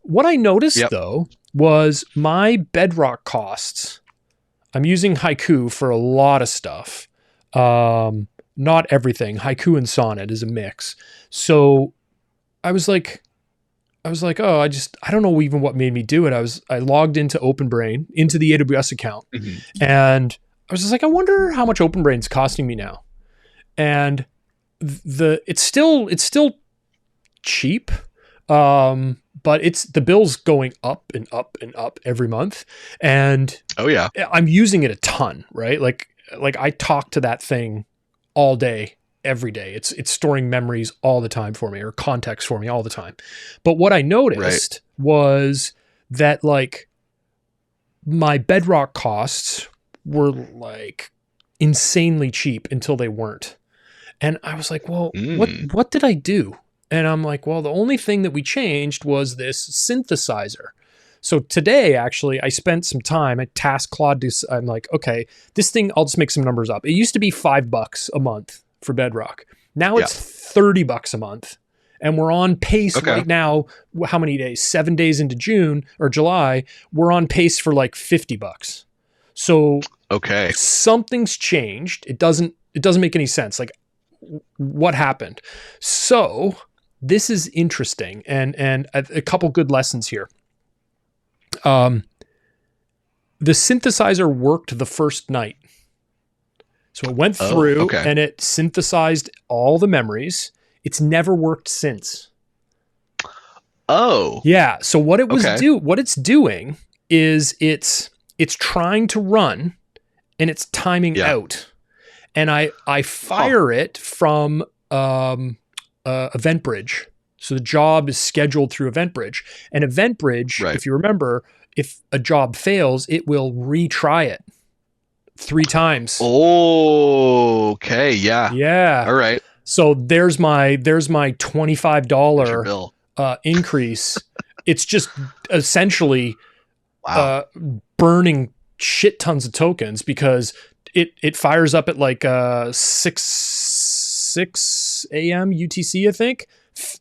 What I noticed though was my Bedrock costs. I'm using Haiku for a lot of stuff. Not everything. Haiku and Sonnet is a mix. So I was like, was like, oh, I don't know even what made me do it. I logged into OpenBrain, into the AWS account, and I was just like, I wonder how much OpenBrain's costing me now. And it's still cheap, but the bill's going up and up and up every month, and I'm using it a ton, right? Like I talk to that thing all day, every day. It's storing memories all the time for me, or context for me all the time. But what I noticed was that like my Bedrock costs were like insanely cheap until they weren't. And I was like, well, what did I do? And I'm like, well, the only thing that we changed was this synthesizer. So today, actually, I spent some time. I tasked Claude I'm like, okay, this thing, I'll just make some numbers up. It used to be $5 a month for Bedrock. Now it's $30 a month. And we're on pace right now. How many days? 7 days into June or July. We're on pace for like $50. So something's changed. It doesn't make any sense. Like, what happened? So this is interesting, and a couple good lessons here. The synthesizer worked the first night. So it went through and it synthesized all the memories. It's never worked since. Oh. Yeah. So what it's doing is it's trying to run and it's timing out. And I fire it from EventBridge. So the job is scheduled through EventBridge. And EventBridge, if you remember, if a job fails, it will retry it 3 times. Oh, okay. Yeah. Yeah. All right. So there's my $25 increase. It's just essentially burning shit tons of tokens because it fires up at like 6 a.m. UTC, I think,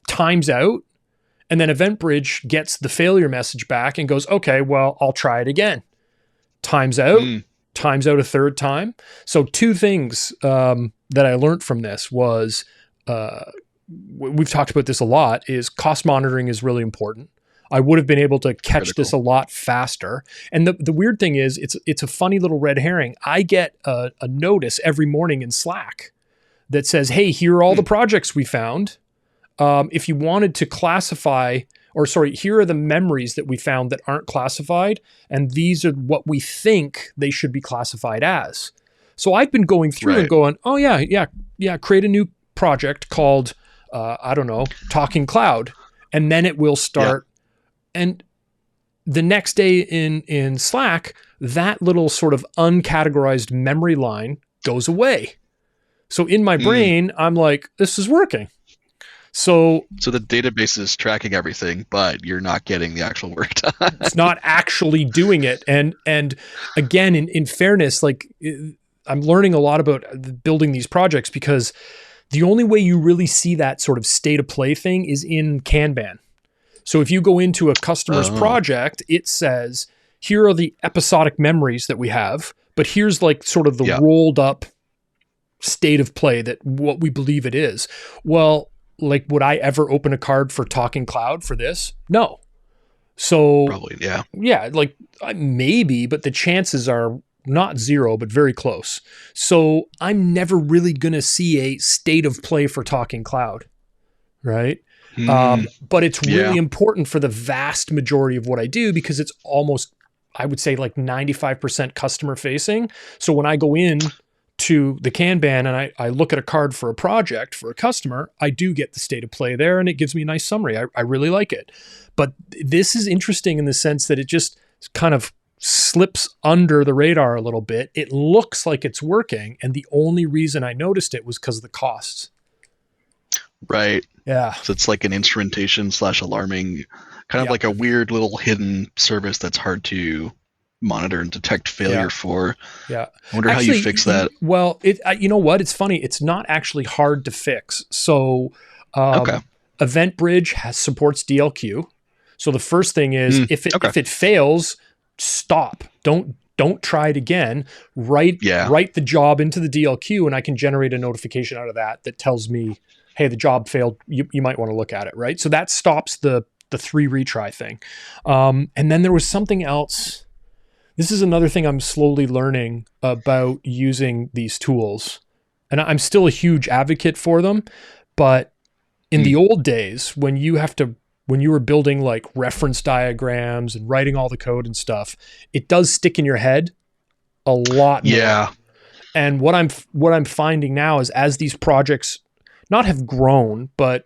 times out. And then EventBridge gets the failure message back and goes, okay, well, I'll try it again. Times out a third time. So 2 things that I learned from this was, we've talked about this a lot, is cost monitoring is really important. I would have been able to catch this a lot faster. And the weird thing is, it's a funny little red herring. I get a notice every morning in Slack that says, hey, here are all the projects we found. If you wanted to classify, here are the memories that we found that aren't classified, and these are what we think they should be classified as. So I've been going through and going, oh yeah, create a new project called, Talking Cloud, and then it will start. And the next day in Slack, that little sort of uncategorized memory line goes away. So in my brain, I'm like, this is working. So the database is tracking everything, but you're not getting the actual work done. It's not actually doing it. And again, in fairness, like I'm learning a lot about building these projects because the only way you really see that sort of state of play thing is in Kanban. So if you go into a customer's project, it says, here are the episodic memories that we have, but here's like sort of the rolled up state of play that what we believe it is. Well, like, would I ever open a card for Talking Cloud for this? No. So probably, yeah. Yeah, like maybe, but the chances are not 0, but very close. So I'm never really going to see a state of play for Talking Cloud, right? But it's really important for the vast majority of what I do because it's almost, I would say, like 95% customer facing. So when I go in to the Kanban and I look at a card for a project for a customer, I do get the state of play there and it gives me a nice summary. I really like it. But this is interesting in the sense that it just kind of slips under the radar a little bit. It looks like it's working. And the only reason I noticed it was because of the costs. Right. Yeah. So it's like an instrumentation / alarming, kind of like a weird little hidden service that's hard to monitor and detect failure for. Yeah. I wonder how you fix that. Well, you know what? It's funny. It's not actually hard to fix. So EventBridge supports DLQ. So the first thing is if it fails, stop. Don't try it again. Write the job into the DLQ and I can generate a notification out of that tells me, hey, the job failed. You might want to look at it, right? So that stops the the 3 retry thing. And then there was something else. This is another thing I'm slowly learning about using these tools. And I'm still a huge advocate for them, but in the old days when you were building like reference diagrams and writing all the code and stuff, it does stick in your head a lot more. Yeah. And what I'm finding now is, as these projects not have grown, but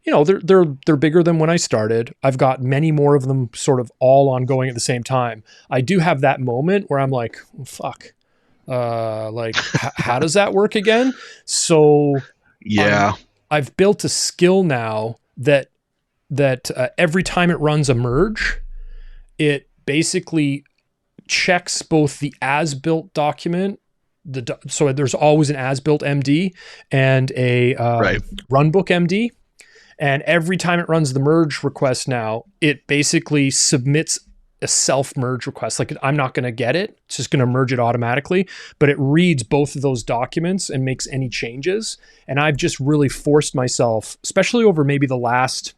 you know, they're bigger than when I started. I've got many more of them sort of all ongoing at the same time. I do have that moment where I'm like, oh, fuck, how does that work again? So yeah, I've built a skill now that every time it runs a merge, it basically checks both the as-built document, so there's always an as-built MD and a runbook MD. And every time it runs the merge request now, it basically submits a self-merge request. Like, I'm not going to get it. It's just going to merge it automatically. But it reads both of those documents and makes any changes. And I've just really forced myself, especially over maybe the last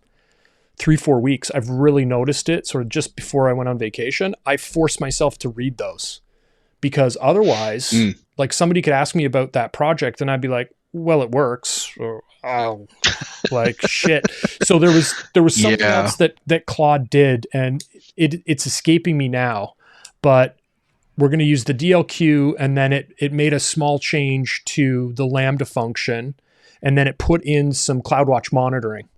3-4 weeks, I've really noticed it sort of just before I went on vacation. I forced myself to read those, because otherwise, like, somebody could ask me about that project and I'd be like, well, it works. Or, oh, like shit. So there was something else that Claude did, and it's escaping me now, but we're going to use the DLQ, and then it made a small change to the Lambda function, and then it put in some CloudWatch monitoring.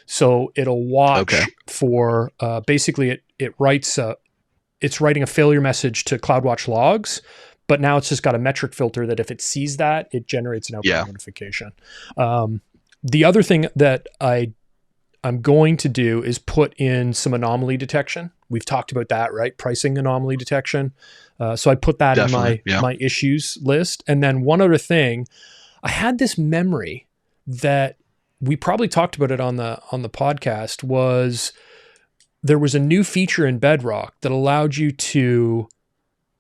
So it'll watch for basically it's writing a failure message to CloudWatch logs. But now it's just got a metric filter that if it sees that, it generates an output notification. The other thing that I'm going to do is put in some anomaly detection. We've talked about that, right? Pricing anomaly detection. So I put that in my issues list. And then one other thing, I had this memory that we probably talked about it on the podcast, was there was a new feature in Bedrock that allowed you to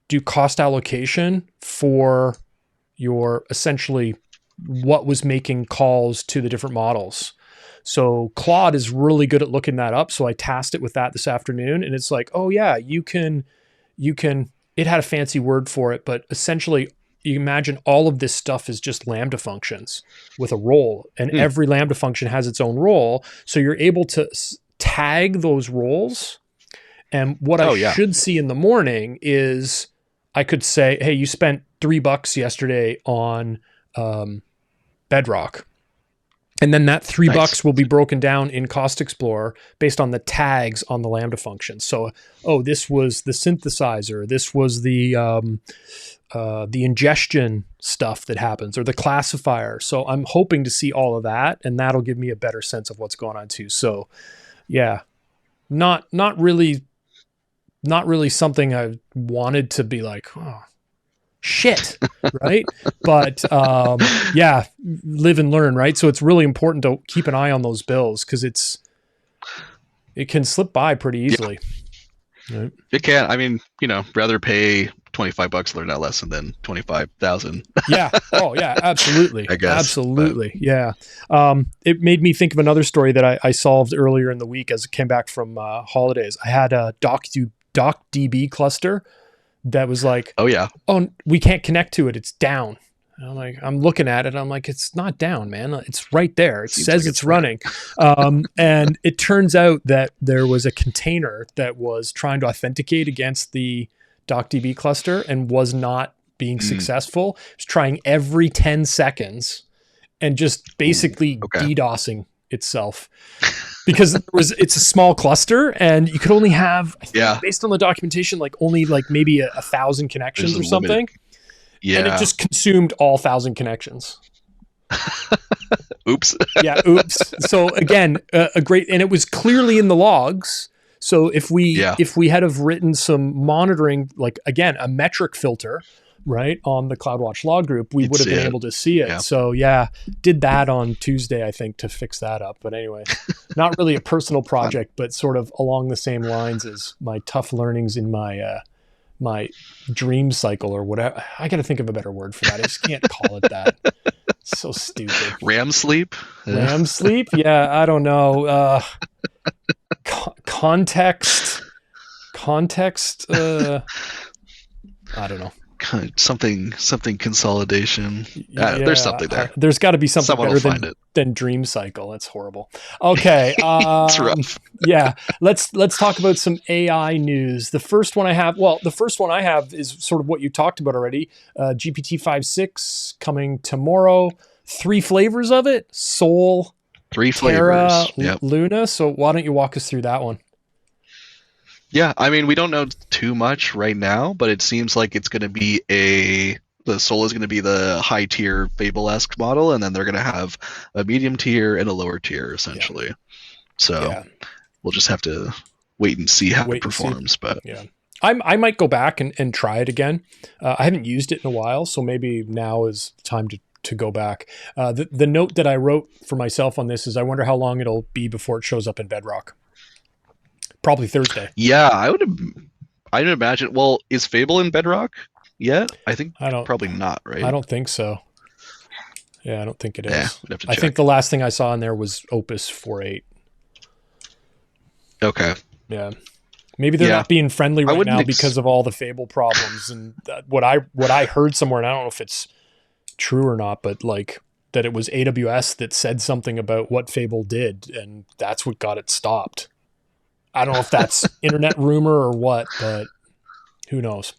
do cost allocation for your, essentially, what was making calls to the different models. So Claude is really good at looking that up. So I tasked it with that this afternoon, and it's like, oh yeah, you can, it had a fancy word for it, but essentially you imagine all of this stuff is just Lambda functions with a role, and every Lambda function has its own role. So you're able to tag those roles. And what I should see in the morning is, I could say, hey, you spent $3 yesterday on Bedrock. And then that $3 will be broken down in Cost Explorer based on the tags on the Lambda function. So, this was the synthesizer. This was the ingestion stuff that happens, or the classifier. So I'm hoping to see all of that, and that'll give me a better sense of what's going on too. So yeah, not really something I wanted to be like, oh, shit, right? But live and learn, right? So it's really important to keep an eye on those bills, because it can slip by pretty easily. Yeah. Right? It can. I mean, rather pay $25 learn that lesson than 25,000. Yeah. Oh yeah, absolutely. I guess. Absolutely. But yeah. It made me think of another story that I solved earlier in the week as it came back from holidays. I had a DocDB cluster that was like, oh, we can't connect to it. It's down. And I'm looking at it. I'm like, it's not down, man. It's right there. It says like it's running. And it turns out that there was a container that was trying to authenticate against the DocDB cluster and was not being successful. It was trying every 10 seconds and just basically DDoSing itself. Because it's a small cluster, and you could only have, I think, based on the documentation, only maybe 1,000 connections or something. Limited. Yeah. And it just consumed all 1,000 connections. Oops. Yeah, oops. So again, a great, and it was clearly in the logs. So if we had have written some monitoring, again, a metric filter, right, on the CloudWatch log group, we would have been able to see it. Yeah. So did that on Tuesday, I think, to fix that up. But anyway, not really a personal project, but sort of along the same lines as my tough learnings in my my dream cycle or whatever. I got to think of a better word for that. I just can't call it that. It's so stupid. RAM sleep? RAM sleep? Yeah, I don't know. context, I don't know. Something consolidation. Yeah, There's something there. There's got to be something Someone better than Dream Cycle. That's horrible. Okay. It's rough. Yeah. Let's talk about some AI news. The first one I have is sort of what you talked about already. GPT 5.6 coming tomorrow. 3 flavors of it: Sol, 3 Terra, flavors. Yep. Luna. So why don't you walk us through that one? Yeah, I mean, we don't know too much right now, but it seems like it's going to be the Sol is going to be the high tier Fable-esque model, and then they're going to have a medium tier and a lower tier, essentially. Yeah. So we'll just have to wait and see how it performs. But yeah, I might go back and try it again. I haven't used it in a while, so maybe now is time to go back. The note that I wrote for myself on this is I wonder how long it'll be before it shows up in Bedrock. Probably Thursday. Yeah, I'd imagine. Well, is Fable in Bedrock yet? I think probably not, right? I don't think so. Yeah, I don't think it is. Yeah, we'd have to check. I think the last thing I saw in there was Opus 4.8. Okay. Yeah. Maybe they're not being friendly right now because of all the Fable problems. And what I heard somewhere, and I don't know if it's true or not, but like that it was AWS that said something about what Fable did, and that's what got it stopped. I don't know if that's internet rumor or what, but who knows?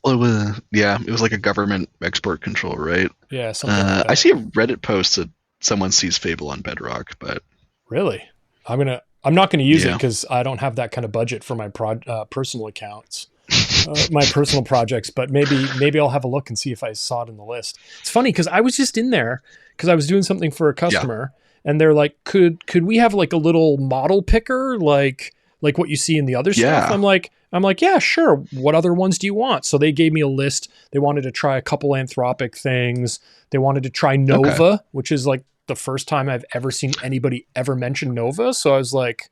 Well, it was like a government export control, right? Yeah, something like that. I see a Reddit post that someone sees Fable on Bedrock, but really, I'm not gonna use it because I don't have that kind of budget for my personal accounts, my personal projects. But maybe I'll have a look and see if I saw it in the list. It's funny because I was just in there because I was doing something for a customer, and they're like, "Could we have like a little model picker like what you see in the other stuff?" I'm like, yeah, sure. What other ones do you want? So they gave me a list. They wanted to try a couple Anthropic things. They wanted to try Nova, which is like the first time I've ever seen anybody ever mention Nova. So I was like,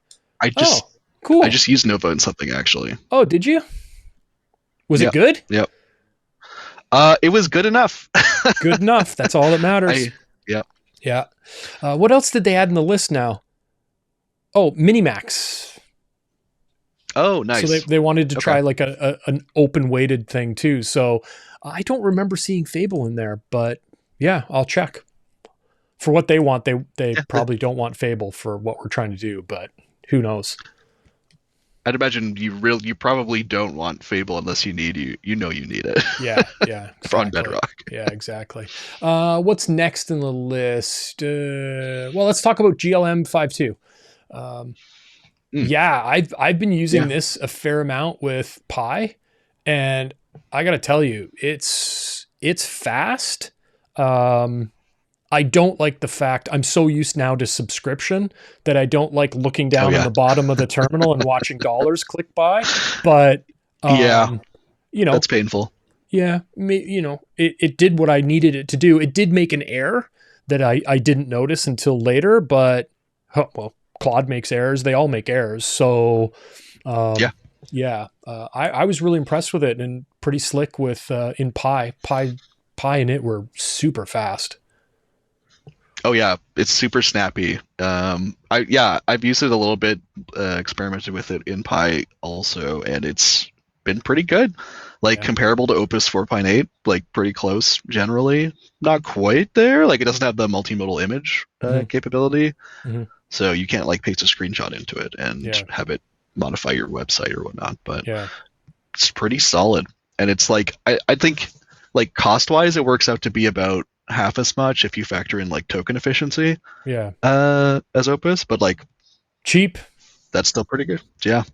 cool. I just used Nova in something actually. Oh, did you? Was it good? Yep. It was good enough. Good enough. That's all that matters. Yeah. What else did they add in the list now? Oh, Minimax. Oh, nice. So they wanted to try like an open weighted thing too. So I don't remember seeing Fable in there, but yeah, I'll check. For what they want, they probably don't want Fable for what we're trying to do, but who knows? I'd imagine you probably don't want Fable unless you need you need it. Yeah, exactly. On Bedrock. Yeah, exactly. What's next in the list? Well, let's talk about GLM 5.2. Yeah, I've been using this a fair amount with Pi, and I gotta tell you, it's fast. I don't like the fact I'm so used now to subscription that I don't like looking down on the bottom of the terminal and watching dollars click by. But that's painful. Yeah, it did what I needed it to do. It did make an error that I didn't notice until later, but Claude makes errors. They all make errors. So, I was really impressed with it and pretty slick with in Pi. Pi and it were super fast. Oh yeah, it's super snappy. I've used it a little bit, experimented with it in Pi also, and it's been pretty good. Comparable to Opus 4.8, like pretty close generally. Not quite there. Like it doesn't have the multimodal image capability. Mm-hmm. So you can't paste a screenshot into it and have it modify your website or whatnot, but it's pretty solid. And it's I think cost-wise, it works out to be about half as much if you factor in token efficiency as Opus, but cheap. That's still pretty good. Yeah.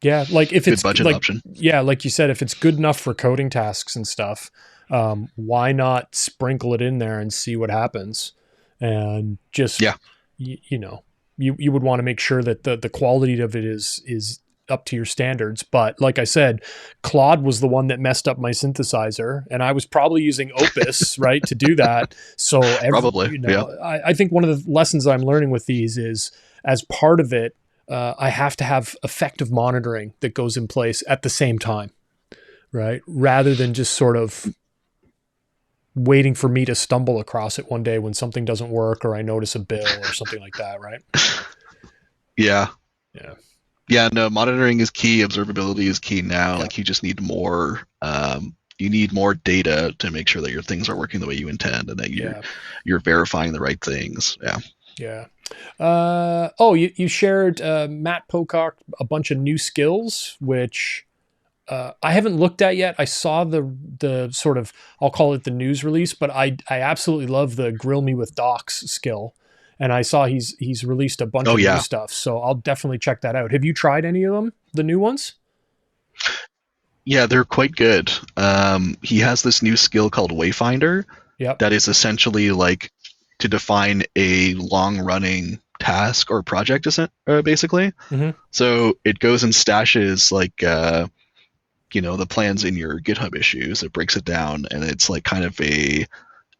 Yeah, if good it's budget option. Yeah, like you said, if it's good enough for coding tasks and stuff, why not sprinkle it in there and see what happens? And just you would want to make sure that the quality of it is up to your standards. But like I said, Claude was the one that messed up my synthesizer, and I was probably using Opus right to do that. So I think one of the lessons I'm learning with these is, as part of it, I have to have effective monitoring that goes in place at the same time, right? Rather than just sort of waiting for me to stumble across it one day when something doesn't work or I notice a bill or something like that, right? Yeah. Yeah, no, monitoring is key. Observability is key now. Yeah. Like you just need more. You need more data to make sure that your things are working the way you intend and that you're verifying the right things. Yeah. Yeah. You shared Matt Pocock a bunch of new skills, which I haven't looked at yet. I saw the sort of, I'll call it the news release, but I absolutely love the grill me with docs skill. And I saw he's released a bunch Oh of new yeah. stuff. So I'll definitely check that out. Have you tried any of them, the new ones? Yeah, they're quite good. He has this new skill called Wayfinder Yep. that is essentially like to define a long-running task or project, basically. Mm-hmm. So it goes and stashes like the plans in your GitHub issues. It breaks it down, and it's like kind of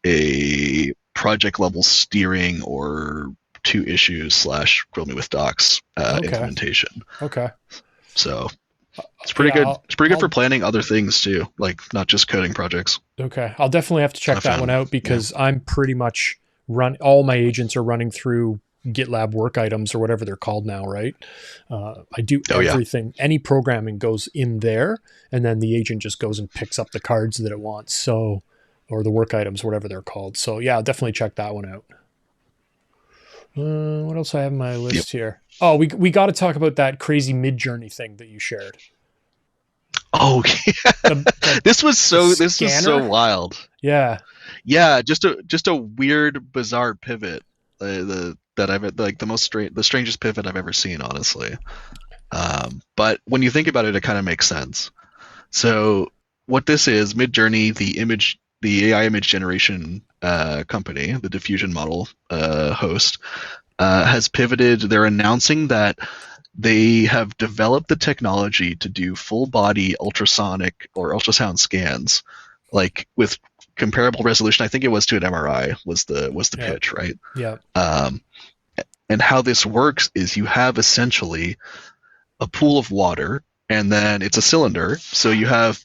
a project level steering or two issues / grill me with docs implementation. Okay. So it's pretty good. It's pretty good I'll, for planning other things too, like not just coding projects. Okay. I'll definitely have to check that one out because I'm pretty much all my agents are running through GitLab work items or whatever they're called now, right? I do everything. Yeah. Any programming goes in there, and then the agent just goes and picks up the cards that it wants. So, or the work items, whatever they're called. So yeah, I'll definitely check that one out. What else do I have on my list here? Oh, we got to talk about that crazy Midjourney thing that you shared. Oh, yeah. This was so wild. Yeah. Yeah, just a weird, bizarre pivot. That I've like the strangest pivot I've ever seen, honestly. But when you think about it, it kind of makes sense. So what this is, Midjourney, the AI image generation company, the diffusion model host, has pivoted. They're announcing that they have developed the technology to do full body ultrasonic or ultrasound scans, like with comparable resolution. I think it was to an MRI was the pitch, right? Yeah. And how this works is you have essentially a pool of water, and then it's a cylinder. So you have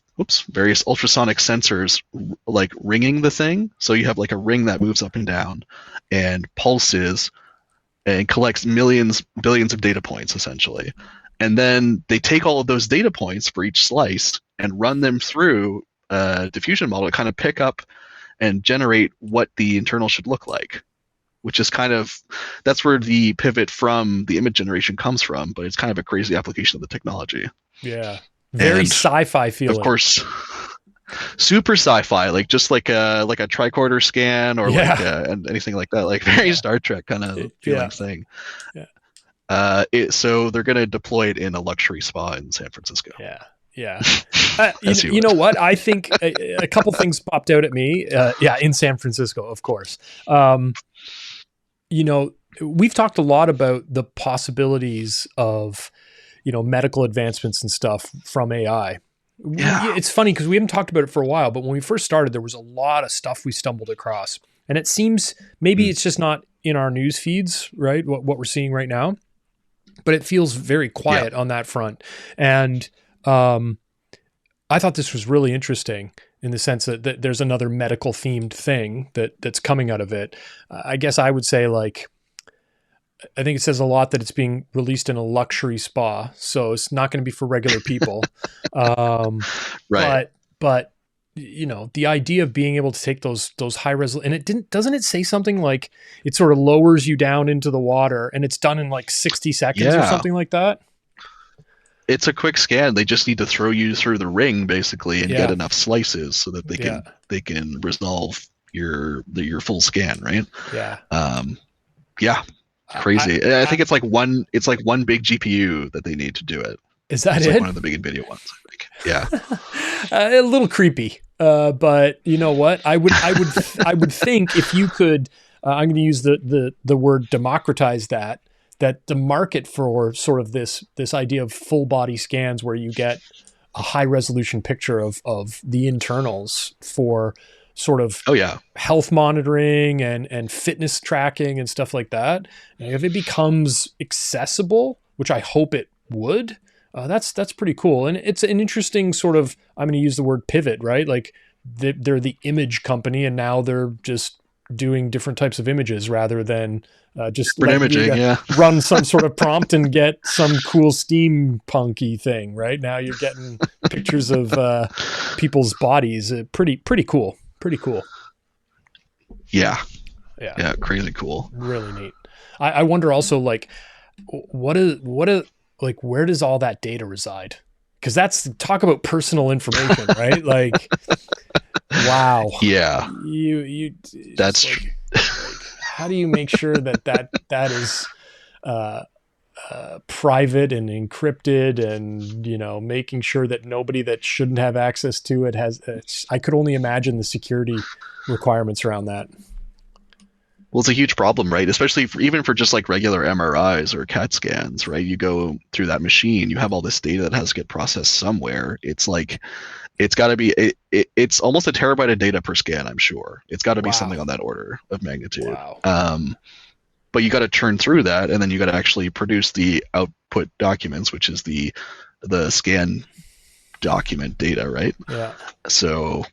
various ultrasonic sensors like ringing the thing. So you have like a ring that moves up and down and pulses and collects billions of data points essentially. And then they take all of those data points for each slice and run them through a diffusion model to kind of pick up and generate what the internal should look like, which is that's where the pivot from the image generation comes from, but it's kind of a crazy application of the technology. Yeah. Very sci-fi feeling. Of course, super sci-fi, like just like a tricorder scan or and anything like that, like very Star Trek kind of feeling thing. Yeah. So they're going to deploy it in a luxury spa in San Francisco. Yeah. Yeah. You know what? I think a couple things popped out at me. In San Francisco, of course. We've talked a lot about the possibilities of, medical advancements and stuff from AI. Yeah. It's funny because we haven't talked about it for a while, but when we first started, there was a lot of stuff we stumbled across. And it seems maybe it's just not in our news feeds, right? What we're seeing right now. But it feels very quiet on that front. And I thought this was really interesting in the sense that there's another medical themed thing that's coming out of it. I guess I would say I think it says a lot that it's being released in a luxury spa, so it's not going to be for regular people. Right. But the idea of being able to take those high resolution, and doesn't it say something like it sort of lowers you down into the water and it's done in like 60 seconds or something like that? It's a quick scan. They just need to throw you through the ring basically and get enough slices so that they can resolve your full scan, right? Yeah. Crazy. I think it's like one big GPU that they need to do it. Is that it's it? Like one of the big NVIDIA ones, I think. Yeah. A little creepy. But you know what? I would think if you could, I'm going to use the word democratize that the market for sort of this idea of full body scans where you get a high resolution picture of the internals for sort of health monitoring and fitness tracking and stuff like that. And if it becomes accessible, which I hope it would, that's pretty cool. And it's an interesting sort of, I'm going to use the word pivot, right? Like they're the image company and now they're just doing different types of images rather than just For imaging, run some sort of prompt and get some cool steampunky thing. Right now, you're getting pictures of people's bodies. Pretty cool. Pretty cool. Yeah. Yeah. Yeah. Crazy cool. Really neat. I wonder also, like, what is like, where does all that data reside? Because that's, talk about personal information, right? Like, wow. Yeah. You that's like, how do you make sure that is private and encrypted, and, you know, making sure that nobody that shouldn't have access to it has, I could only imagine the security requirements around that. Well, it's a huge problem, right? Especially even for just like regular MRIs or CAT scans, right? You go through that machine, you have all this data that has to get processed somewhere. It's like, it's got to be, it's almost a terabyte of data per scan, I'm sure. It's got to be something on that order of magnitude. Wow. But you got to churn through that, and then you got to actually produce the output documents, which is the scan document data, right? Yeah. So,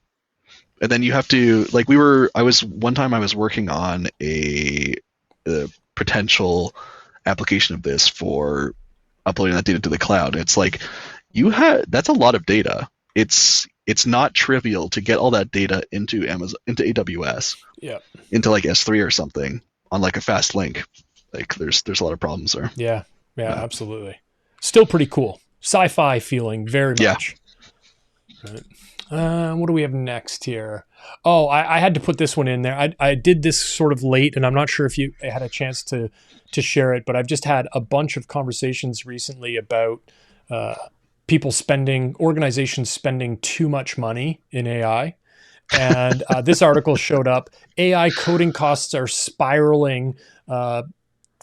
and then you have to, like, one time I was working on a potential application of this for uploading that data to the cloud. It's like, that's a lot of data. It's not trivial to get all that data into AWS, into like S3 or something on like a fast link. Like, there's a lot of problems there. Yeah, absolutely. Still pretty cool. Sci-fi feeling very much. Right. What do we have next here? Oh, I had to put this one in there. I did this sort of late, and I'm not sure if you had a chance to share it, but I've just had a bunch of conversations recently about organizations spending too much money in AI. And this article showed up. AI coding costs are spiraling.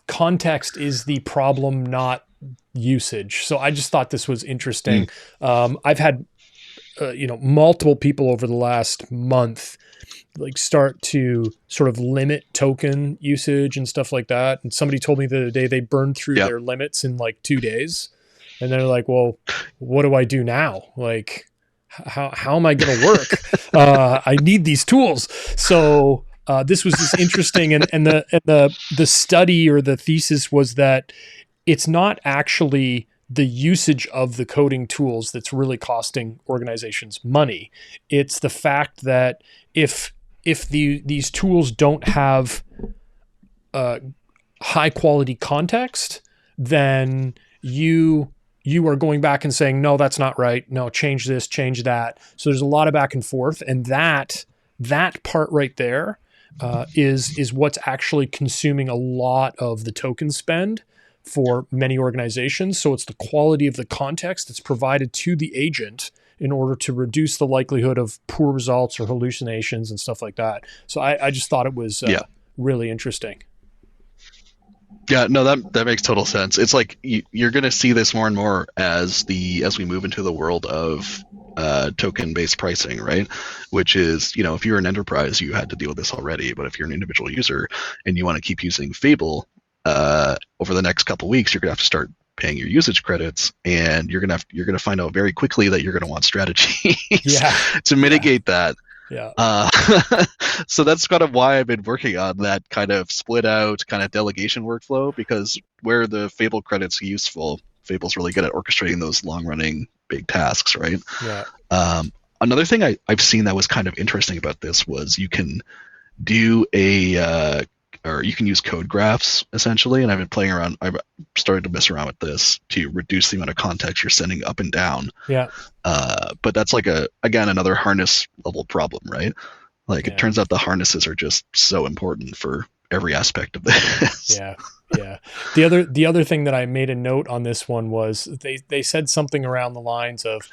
Context is the problem, not usage. So I just thought this was interesting. I've had multiple people over the last month like start to sort of limit token usage and stuff like that. And somebody told me the other day they burned through their limits in like 2 days. And they're like, well, what do I do now? Like, how am I going to work? I need these tools. So this was just interesting. And the study or the thesis was that it's not actually the usage of the coding tools that's really costing organizations money. It's the fact that if these tools don't have high quality context, then you are going back and saying, no, that's not right. No, change this, change that. So there's a lot of back and forth, and that part right there is what's actually consuming a lot of the token spend for many organizations. So it's the quality of the context that's provided to the agent in order to reduce the likelihood of poor results or hallucinations and stuff like that. So I just thought it was really interesting. Yeah, no, that makes total sense. It's like you're going to see this more and more as we move into the world of token-based pricing, right? Which is, if you're an enterprise, you had to deal with this already. But if you're an individual user and you want to keep using Fable, over the next couple of weeks, you're going to have to start paying your usage credits, and you're going to find out very quickly that you're going to want strategies to mitigate that. Yeah. So that's kind of why I've been working on that kind of split out kind of delegation workflow, because where the Fable credits are useful, Fable's really good at orchestrating those long running big tasks, right? Yeah. Another thing I've seen that was kind of interesting about this was you can do or you can use code graphs essentially, and I've started to mess around with this to reduce the amount of context you're sending up and down. Yeah. But that's like another harness level problem, right? Like it turns out the harnesses are just so important for every aspect of this. Yeah. Yeah. The other thing that I made a note on this one was they said something around the lines of,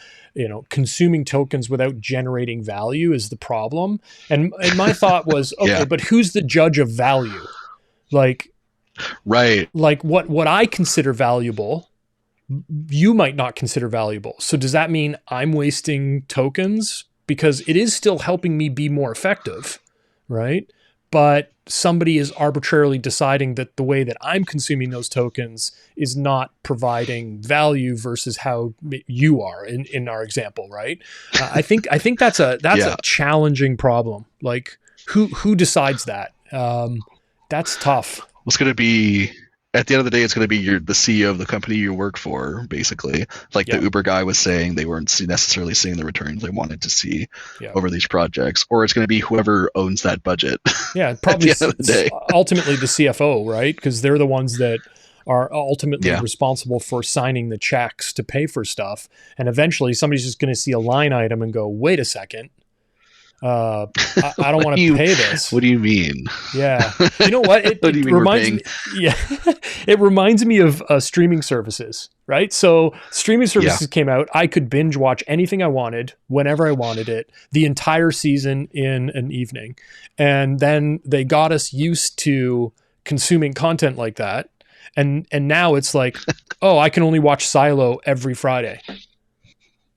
consuming tokens without generating value is the problem. And my thought was, okay, but who's the judge of value? Like, right. Like what I consider valuable, you might not consider valuable. So does that mean I'm wasting tokens? Because it is still helping me be more effective, right? But somebody is arbitrarily deciding that the way that I'm consuming those tokens is not providing value versus how you are in our example, right? I think that's a challenging problem. Like, who decides that? That's tough. It's going to be, at the end of the day, it's going to be the CEO of the company you work for, basically. Like the Uber guy was saying, they weren't necessarily seeing the returns they wanted to see over these projects. Or it's going to be whoever owns that budget. Yeah, probably ultimately the CFO, right? Because they're the ones that are ultimately responsible for signing the checks to pay for stuff. And eventually somebody's just going to see a line item and go, wait a second. I don't want to pay this. What do you mean? Yeah. You know what? It reminds me. Yeah. It reminds me of streaming services, right? So streaming services came out. I could binge watch anything I wanted, whenever I wanted it, the entire season in an evening. And then they got us used to consuming content like that. And now it's like, oh, I can only watch Silo every Friday.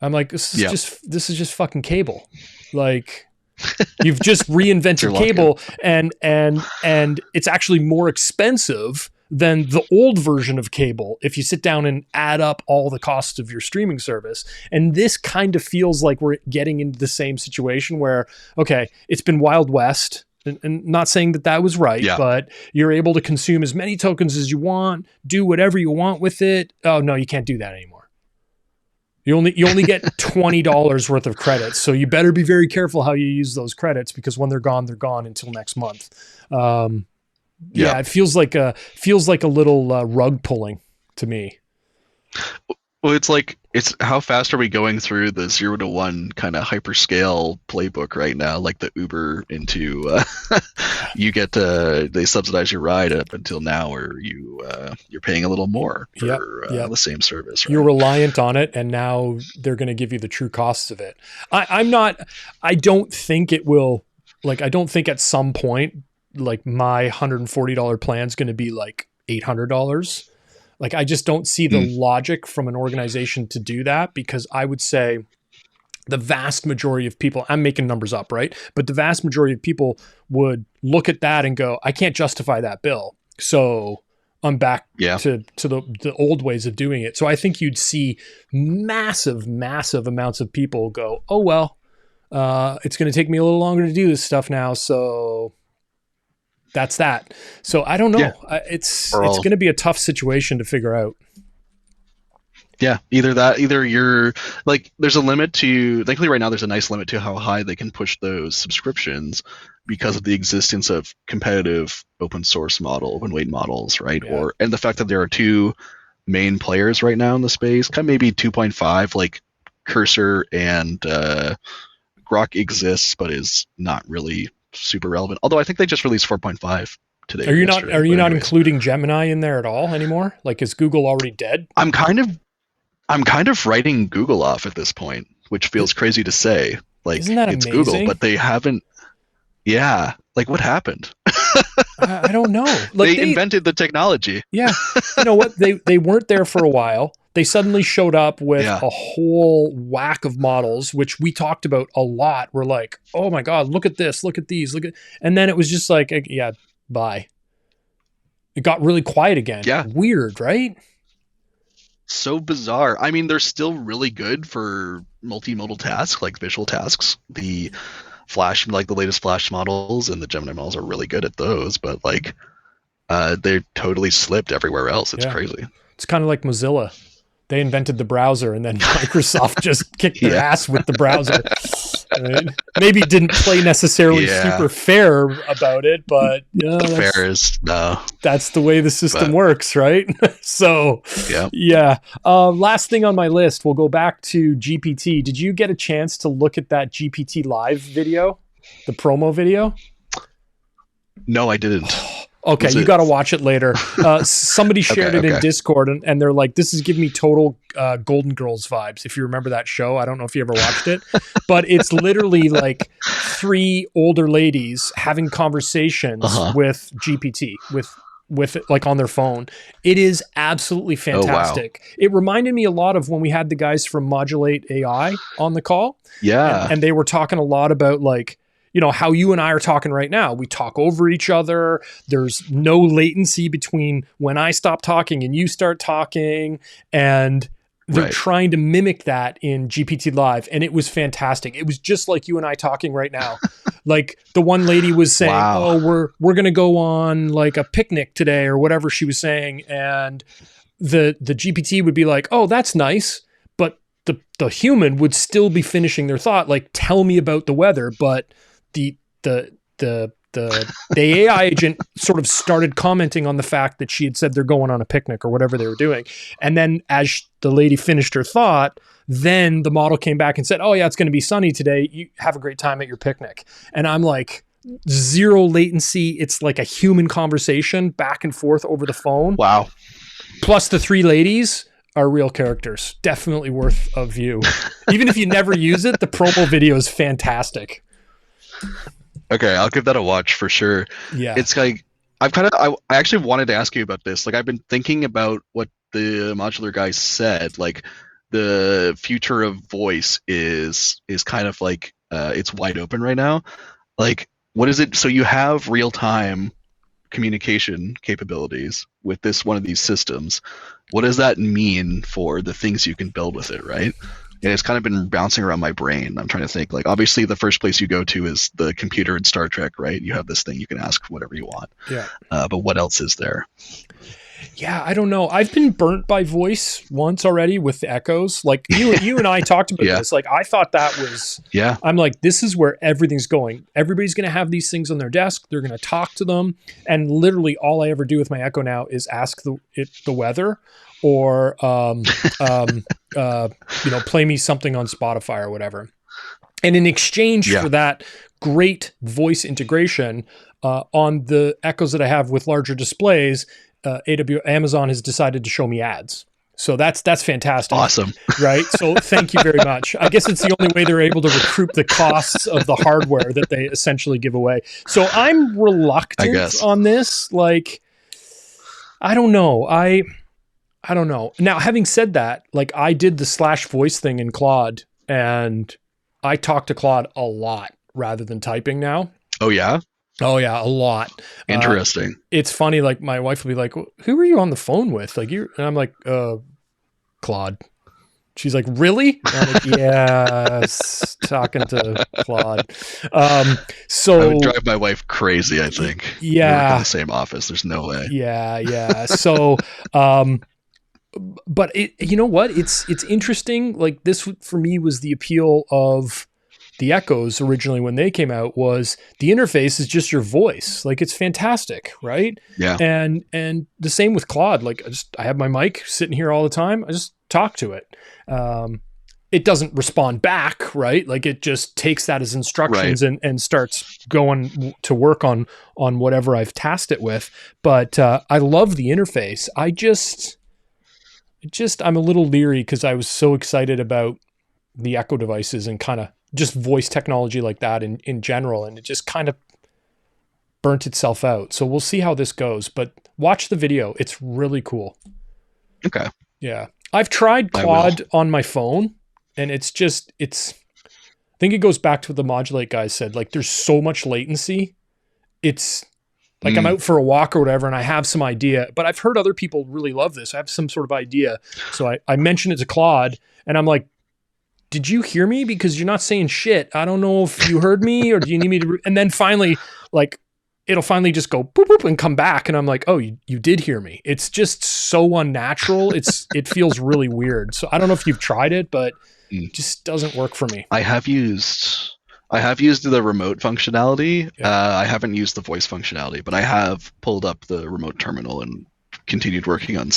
I'm like, this is just fucking cable. Like, you've just reinvented cable, and it's actually more expensive than the old version of cable if you sit down and add up all the costs of your streaming service. And this kind of feels like we're getting into the same situation where, okay, it's been Wild West, and not saying that was right, but you're able to consume as many tokens as you want, do whatever you want with it. Oh no, you can't do that anymore. You only get $20 worth of credits, so you better be very careful how you use those credits, because when they're gone until next month. It feels like a little rug pulling to me. Well, it's how fast are we going through the 0 to 1 kind of hyperscale playbook right now, like the Uber into you get they subsidize your ride up until now, or you're paying a little more for the same service. Right? You're reliant on it, and now they're going to give you the true costs of it. I don't think it will. Like, I don't think at some point, like, my $140 plan is going to be like $800. Like, I just don't see the logic from an organization to do that, because I would say the vast majority of people, I'm making numbers up, right? But the vast majority of people would look at that and go, I can't justify that bill. So I'm back to the old ways of doing it. So I think you'd see massive amounts of people go, oh, well, it's going to take me a little longer to do this stuff now. So that's that. So I don't know. Yeah. It's going to be a tough situation to figure out. Yeah, either you're like, there's a limit to, thankfully right now there's a nice limit to how high they can push those subscriptions because of the existence of competitive open weight models, right? Yeah. And the fact that there are two main players right now in the space, kind of maybe 2.5, like Cursor and Grok exists, but is not really super relevant. Although I think they just released 4.5 today. Are you not including Gemini in there at all anymore? Like, is Google already dead? I'm kind of writing Google off at this point, which feels crazy to say. Like, isn't that it's amazing? Google, but they haven't. Yeah, like, what happened? I don't know. Like, they invented the technology. Yeah, you know what? They weren't there for a while. They suddenly showed up with a whole whack of models, which we talked about a lot. We're like, oh my God, look at this, look at these, and then it was just like, yeah, bye. It got really quiet again. Yeah. Weird, right? So bizarre. I mean, they're still really good for multimodal tasks, like visual tasks. The Flash, like the latest Flash models and the Gemini models are really good at those, but like they're totally slipped everywhere else. It's crazy. It's kind of like Mozilla. They invented the browser, and then Microsoft just kicked their ass with the browser. Right? Maybe didn't play necessarily super fair about it, but fair is no. That's the way the system works, right? So last thing on my list, we'll go back to GPT. Did you get a chance to look at that GPT live video, the promo video? No, I didn't. Okay, you got to watch it later. Somebody shared it in Discord, and they're like, this is giving me total Golden Girls vibes. If you remember that show, I don't know if you ever watched it, but it's literally like three older ladies having conversations with GPT, with it, like, on their phone. It is absolutely fantastic. Oh, wow. It reminded me a lot of when we had the guys from Modulate AI on the call. Yeah. And they were talking a lot about, like, you know, how you and I are talking right now. We talk over each other. There's no latency between when I stop talking and you start talking. And they're trying to mimic that in GPT Live, and it was fantastic. It was just like you and I talking right now. Like the one lady was saying, Wow. "Oh, we're going to go on like a picnic today," or whatever she was saying, and the GPT would be like, "Oh, that's nice," but the human would still be finishing their thought, like, "Tell me about the weather," but the AI agent sort of started commenting on the fact that she had said they're going on a picnic or whatever they were doing. And then as the lady finished her thought, then the model came back and said, "Oh yeah, it's going to be sunny today. You have a great time at your picnic." And I'm like, zero latency. It's like a human conversation back and forth over the phone. Wow. Plus the 3 ladies are real characters. Definitely worth a view. Even if you never use it, the promo video is fantastic. Okay, I'll give that a watch for sure. Yeah. It's like I actually wanted to ask you about this. Like I've been thinking about what the modular guy said. Like the future of voice is kind of like it's wide open right now. Like what is it? So you have real-time communication capabilities with this one of these systems. What does that mean for the things you can build with it, right? And it's kind of been bouncing around my brain. I'm trying to think, like, obviously the first place you go to is the computer in Star Trek, right? You have this thing, you can ask whatever you want. Yeah. But what else is there? Yeah, I don't know. I've been burnt by voice once already with the echoes. Like you and I talked about this. Like I thought that was, I'm like, this is where everything's going. Everybody's going to have these things on their desk. They're going to talk to them. And literally all I ever do with my Echo now is ask the weather or, play me something on Spotify or whatever. And in exchange for that great voice integration on the Echoes that I have with larger displays, Amazon has decided to show me ads. So that's fantastic. Awesome. Right? So thank you very much. I guess it's the only way they're able to recoup the costs of the hardware that they essentially give away. So I'm reluctant on this. Like, I don't know. I don't know. Now, having said that, like I did the /voice thing in Claude and I talk to Claude a lot rather than typing now. Oh, yeah? Oh yeah, a lot. Interesting. It's funny. Like my wife will be like, "Who are you on the phone with?" Like and I'm like, Claude. She's like, "Really?" And I'm like, "Yes, talking to Claude." So I would drive my wife crazy. I think. Yeah. We work in the same office. There's no way. Yeah. So, but you know what? It's interesting. Like this for me was the appeal of the Echoes originally when they came out was the interface is just your voice. Like it's fantastic, right? Yeah. And the same with Claude. Like I have my mic sitting here all the time. I just talk to it. It doesn't respond back, right? Like it just takes that as instructions and starts going to work on whatever I've tasked it with. But I love the interface. I'm a little leery because I was so excited about the Echo devices and kind of just voice technology like that in general. And it just kind of burnt itself out. So we'll see how this goes, but watch the video. It's really cool. Okay. Yeah. I've tried Claude on my phone and I think it goes back to what the Modulate guys said. Like there's so much latency. It's like I'm out for a walk or whatever and I have some idea, but I've heard other people really love this. I have some sort of idea. So I mentioned it to Claude and I'm like, "Did you hear me? Because you're not saying shit. I don't know if you heard me or do you need me to?" And then finally, like, it'll finally just go boop, boop, and come back. And I'm like, "Oh, you did hear me." It's just so unnatural. It feels really weird. So I don't know if you've tried it, but it just doesn't work for me. I have used the remote functionality. Yeah. I haven't used the voice functionality, but I have pulled up the remote terminal and continued working on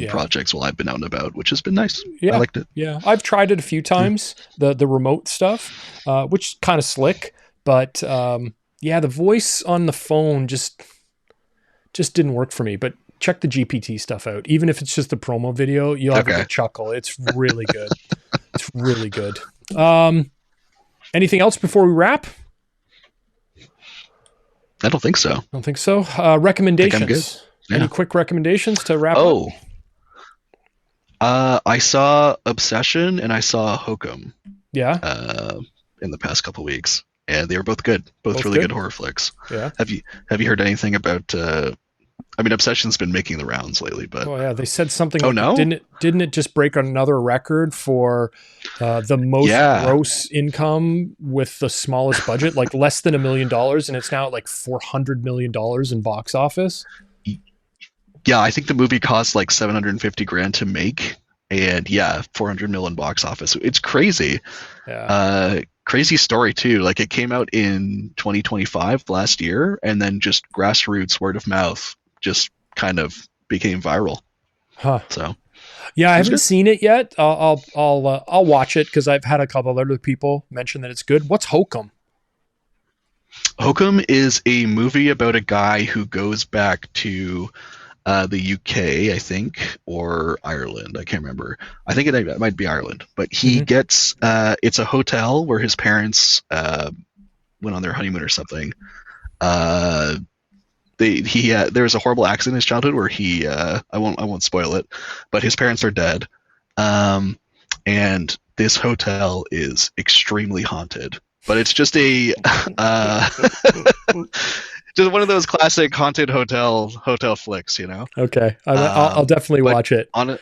projects while I've been out and about, which has been nice. Yeah. I liked it. Yeah. I've tried it a few times, the remote stuff, which is kind of slick, but the voice on the phone just didn't work for me. But check the GPT stuff out. Even if it's just the promo video, you'll have a good chuckle. It's really good. It's really good. Anything else before we wrap? I don't think so. I don't think so. Recommendations. I'm good. Yeah. Any quick recommendations to wrap up? I saw Obsession and I saw Hokum. Yeah. In the past couple weeks, and they were both good. Both really good horror flicks. Yeah. Have you heard anything about I mean, Obsession's been making the rounds lately, but Oh yeah, they said something oh like no, didn't it just break another record for the most yeah, gross income with the smallest budget, like less than $1 million, and it's now at like $400 million in box office. yeah. I think the movie cost like 750 grand to make, and yeah, 400 mil in box office. It's crazy. Yeah. Crazy story too. Like it came out in 2025 last year, and then just grassroots word of mouth just kind of became viral. Huh. So Yeah, I it was haven't good. seen it yet. I'll watch it because I've had a couple of other people mention that it's good. What's Hokum? Hokum is a movie about a guy who goes back to the UK, I think, or Ireland. I can't remember. I think it might be Ireland. But he Mm-hmm. gets it's a hotel where his parents went on their honeymoon or something. Uh, there was a horrible accident in his childhood where he I won't spoil it, but his parents are dead, and this hotel is extremely haunted. But it's just a just one of those classic haunted hotel flicks, you know. Okay, I'll definitely But watch it. on it,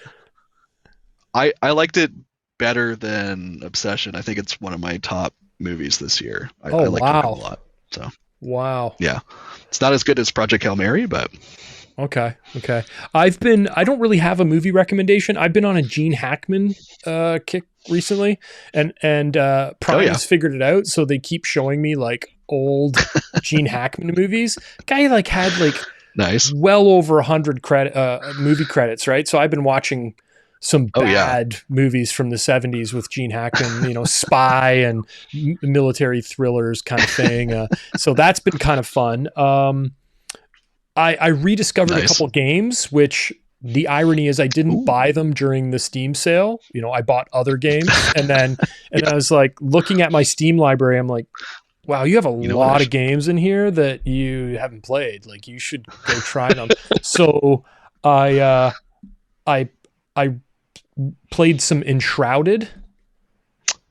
I liked it better than Obsession. I think it's one of my top movies this year. I Oh liked Hokum a wow, lot. So wow. yeah, it's not as good as Project Hail Mary, but Okay. Okay. I don't really have a movie recommendation. I've been on a Gene Hackman kick recently, and oh Prime yeah, has figured it out, so they keep showing me like old Gene Hackman movies. Guy like had like nice. well over 100 movie credits, right? So I've been watching some Oh yeah, bad movies from the 70s with Gene Hackman, spy and military thrillers kind of thing. So that's been kind of fun. I rediscovered a nice. couple games, which the irony is I didn't Ooh, buy them during the Steam sale. I bought other games, and then yeah. I was like looking at my Steam library. I'm like, wow, you have a You know what? lot of games in here that you haven't played. Like you should go try them. So I I played some Enshrouded.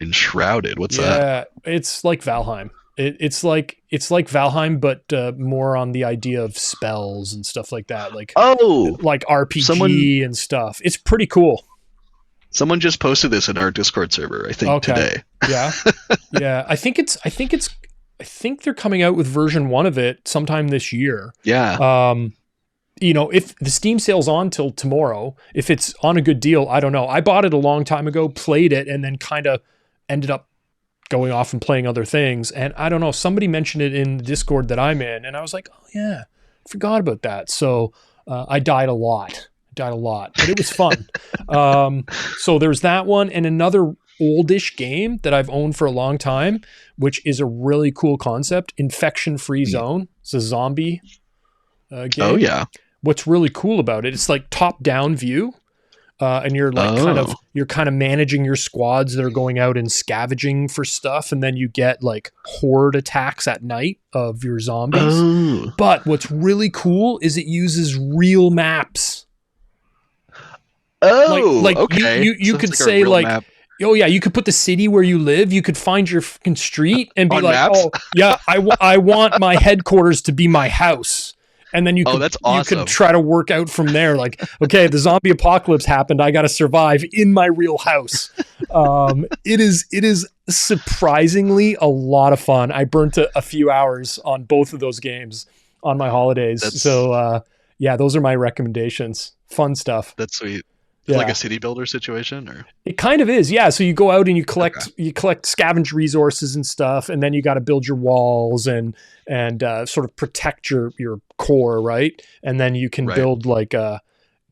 Enshrouded. What's that? Yeah, it's like Valheim. It's like Valheim, but more on the idea of spells and stuff like that, Oh, like someone RPG and stuff. It's pretty cool. someone just posted this in our Discord server. I think Okay, today. yeah, yeah. I think they're coming out with version 1 of it sometime this year. Yeah. Um, if the Steam sale's on till tomorrow, if it's on a good deal, I don't know. I bought it a long time ago, played it, and then kind of ended up going off and playing other things. And I don't know, somebody mentioned it in the Discord that I'm in, and I was like, oh yeah, forgot about that. So I died a lot, but it was fun. So there's that one, and another oldish game that I've owned for a long time, which is a really cool concept, Infection Free Zone. It's a zombie Oh game. yeah. What's really cool about it, it's like top down view. And you're like Oh. you're kind of managing your squads that are going out and scavenging for stuff, and then you get like horde attacks at night of your zombies. Oh. But what's really cool is it uses real maps. Like Oh. like Okay. you So it's could like a say real like, map oh yeah, you could put the city where you live. You could find your fucking street and be on like, maps. oh yeah, I want my headquarters to be my house. And then you Oh, could that's you could awesome. try to work out from there. Like, okay, the zombie apocalypse happened. I got to survive in my real house. It is surprisingly a lot of fun. I burnt a few hours on both of those games on my holidays. That's So yeah, those are my recommendations. Fun stuff. that's sweet. It's like Yeah. a city builder situation, or It kind of is, yeah. So you go out and you okay. collect scavenge resources and stuff, and then you got to build your walls and sort of protect your core, right? And then you can Right. build like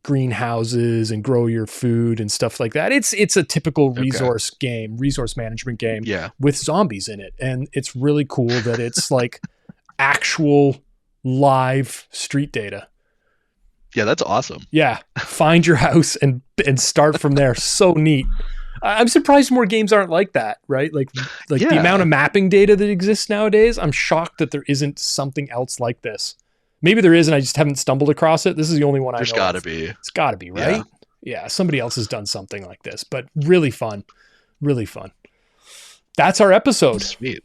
greenhouses and grow your food and stuff like that. It's a typical Okay. resource management game Yeah. with zombies in it, and it's really cool that it's like actual live street data. Yeah. That's awesome. Yeah, find your house and start from there. So neat. I'm surprised more games aren't like that, right? Like the amount Yeah. of mapping data that exists nowadays. I'm shocked that there isn't something else like this. Maybe there is, and I just haven't stumbled across it. This is the only one I There's know got to of. be. It's got to be, Yeah. right? Yeah, somebody else has done something like this, but really fun, really fun. That's our episode. Sweet.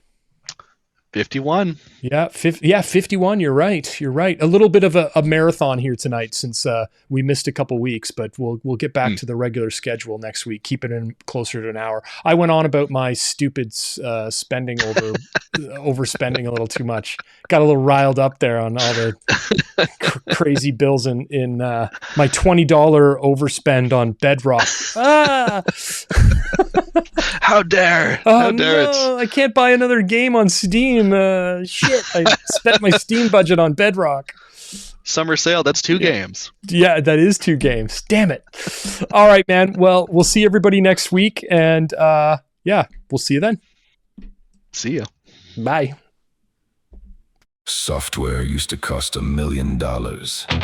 51. Yeah, 51. You're right. You're right. A little bit of a marathon here tonight since we missed a couple weeks, but we'll get back to the regular schedule next week. Keep it in closer to an hour. I went on about my stupid spending overspending a little too much. Got a little riled up there on all the crazy bills in my $20 overspend on Bedrock. How dare! How dare no, I can't buy another game on Steam. Shit, I spent my Steam budget on Bedrock. Summer sale, that's 2 games. Yeah, that is 2 games. Damn it. All right, man. Well, we'll see everybody next week. And yeah, we'll see you then. See you. Bye. Software used to cost $1 million.